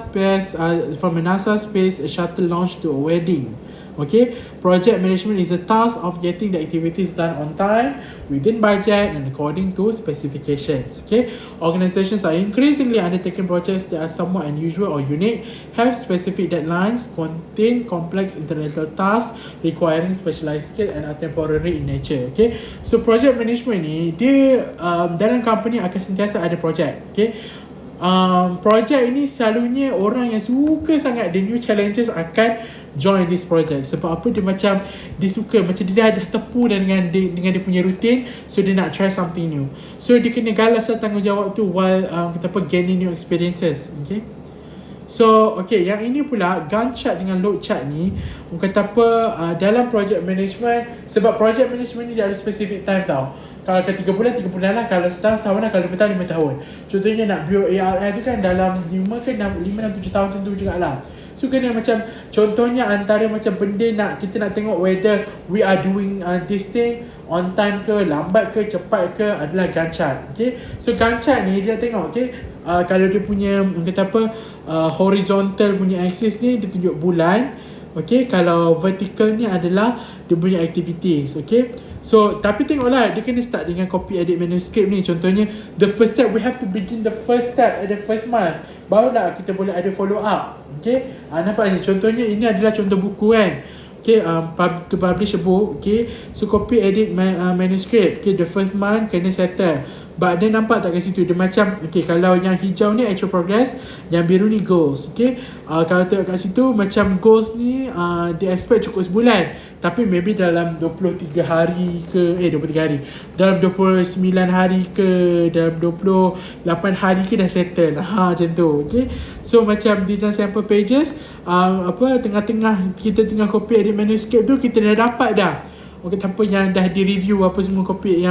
space shuttle launch to a wedding. Okay, project management is the task of getting the activities done on time, within budget and according to specifications. Okay, organizations are increasingly undertaking projects that are somewhat unusual or unique, have specific deadlines, contain complex intellectual tasks requiring specialized skill and are temporary in nature. Okay, so project management ni dia dalam company akan sentiasa ada project. Okay, project ini selalunya orang yang suka sangat the new challenges akan join this project. Sebab apa? Dia suka macam dia dah tepu dengan dia punya routine, so dia nak try something new. So dia kena galas tanggungjawab tu while gaining new experiences. Okay, so okay, yang ini pula Gantt chart dengan load chart ni dalam project management, sebab project management ni dia ada specific time tau. Kalau ke 3 bulan lah, kalau setahun lah, kalau 2 tahun 5 tahun. Contohnya nak build ARI tu kan dalam 5 ke 6 7 tahun macam tu jugalah. So kena macam contohnya antara macam benda kita nak tengok whether we are doing this thing on time ke, lambat ke, cepat ke, adalah Gantt chart. Okay, so Gantt chart ni dia tengok, okay, kalau dia punya horizontal punya axis ni dia tunjuk bulan. Okay, kalau vertical ni adalah dia punya activities. Okay, so tapi tengoklah dia kena start dengan copy edit manuscript ni. Contohnya the first step, we have to begin the first step at the first month, barulah kita boleh ada follow up. Okay, nampak ni contohnya, ini adalah contoh buku kan. Okay, to publish a book. Okay, so copy edit manuscript. Okay, the first month kena settle. But dia nampak tak kat situ, dia macam okay, kalau yang hijau ni actual progress, yang biru ni goals. Okay, kalau tengok kat situ macam goals ni dia expect cukup sebulan, tapi maybe dalam 23 hari ke 23 hari, dalam 29 hari ke, dalam 28 hari ke dah settle. Macam tu. Okay, so macam design sample pages, tengah-tengah kita tengah copy edit manuscript tu, kita dah dapat dah yang dah di review semua copy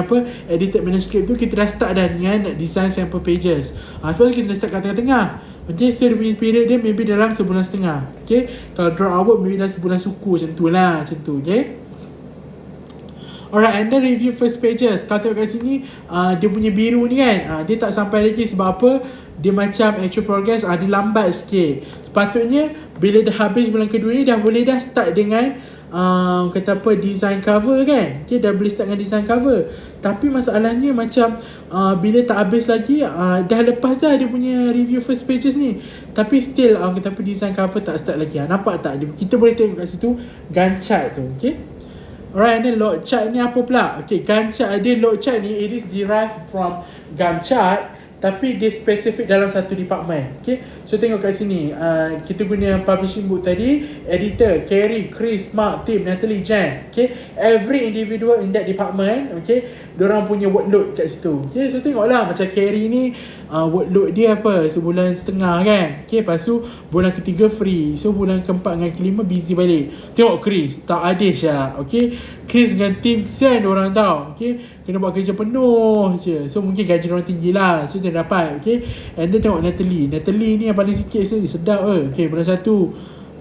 edited manuscript tu, kita dah start dah dengan design sample pages. Sebab tu kita dah start kat tengah-tengah. Okay, so period dia maybe dalam sebulan setengah. Okay, kalau draw outwork maybe dalam sebulan suku macam tu lah. Okay, alright, and then review first pages. Kalau tengok kat sini dia punya biru ni kan, dia tak sampai lagi. Sebab apa? Dia macam actual progress dia lambat sikit. Sepatutnya bila dah habis bulan kedua ni dah boleh dah start dengan kata apa, design cover kan. Okay, dah boleh start dengan design cover. Tapi masalahnya macam bila tak habis lagi, dah lepas dah dia punya review first pages ni, tapi still kata apa, design cover tak start lagi. Nampak tak? Kita boleh tengok kat situ Gantt chart tu. Okay, alright, and then log chart ni apa pula? Okay, Gantt chart dia, log chart ni, it is derived from Gantt chart, tapi dia spesifik dalam satu department. Okay, so tengok kat sini, kita guna publishing book tadi, editor Kerry, Chris, Mark, Tim, Natalie, Jan. Okay, every individual in that department, okay, diorang punya workload kat situ. Okay, so tengoklah macam Kerry ni, workload dia apa, sebulan setengah kan. Okay, lepas tu bulan ketiga free, so bulan keempat dengan kelima busy balik. Tengok Chris, tak adil lah. Okay, Chris dengan Tim kesian diorang tau. Okay, kena buat kerja penuh je, so mungkin gaji diorang tinggi lah, so dia dapat. Okay, and then tengok Natalie ni yang paling sikit sedap okay, bulan 1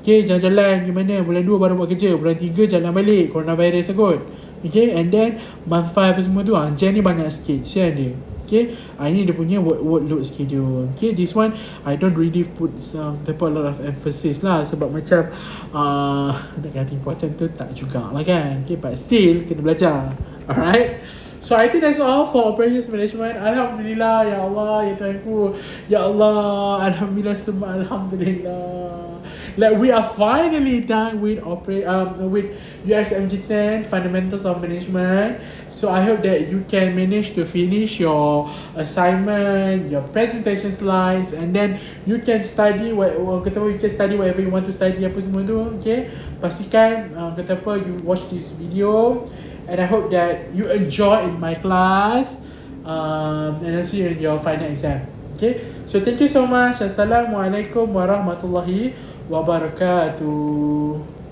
okay, jalan-jalan gimana, bulan 2 baru buat kerja, bulan 3 jalan balik, coronavirus kot. Okay, and then month 5 semua tu, Jan ni banyak sikit, sian dia. Okay, ini dia punya workload schedule. Okay, this one I don't really put a lot of emphasis lah, sebab macam nak kata important tu tak jugalah kan. Okay, but still kena belajar. Alright, so I think that's all for operations management. Alhamdulillah, ya Allah, ya Tuhanku, ya Allah, Alhamdulillah, semua Alhamdulillah. Like, we are finally done with with USMG10 fundamentals of management. So I hope that you can manage to finish your assignment, your presentation slides, and then you can study whatever you want to study apa semua tu. Okay, pastikan you watch this video, and I hope that you enjoy in my class, and I'll see you in your final exam. Okay, so thank you so much. Assalamualaikum warahmatullahi wabarakatuh.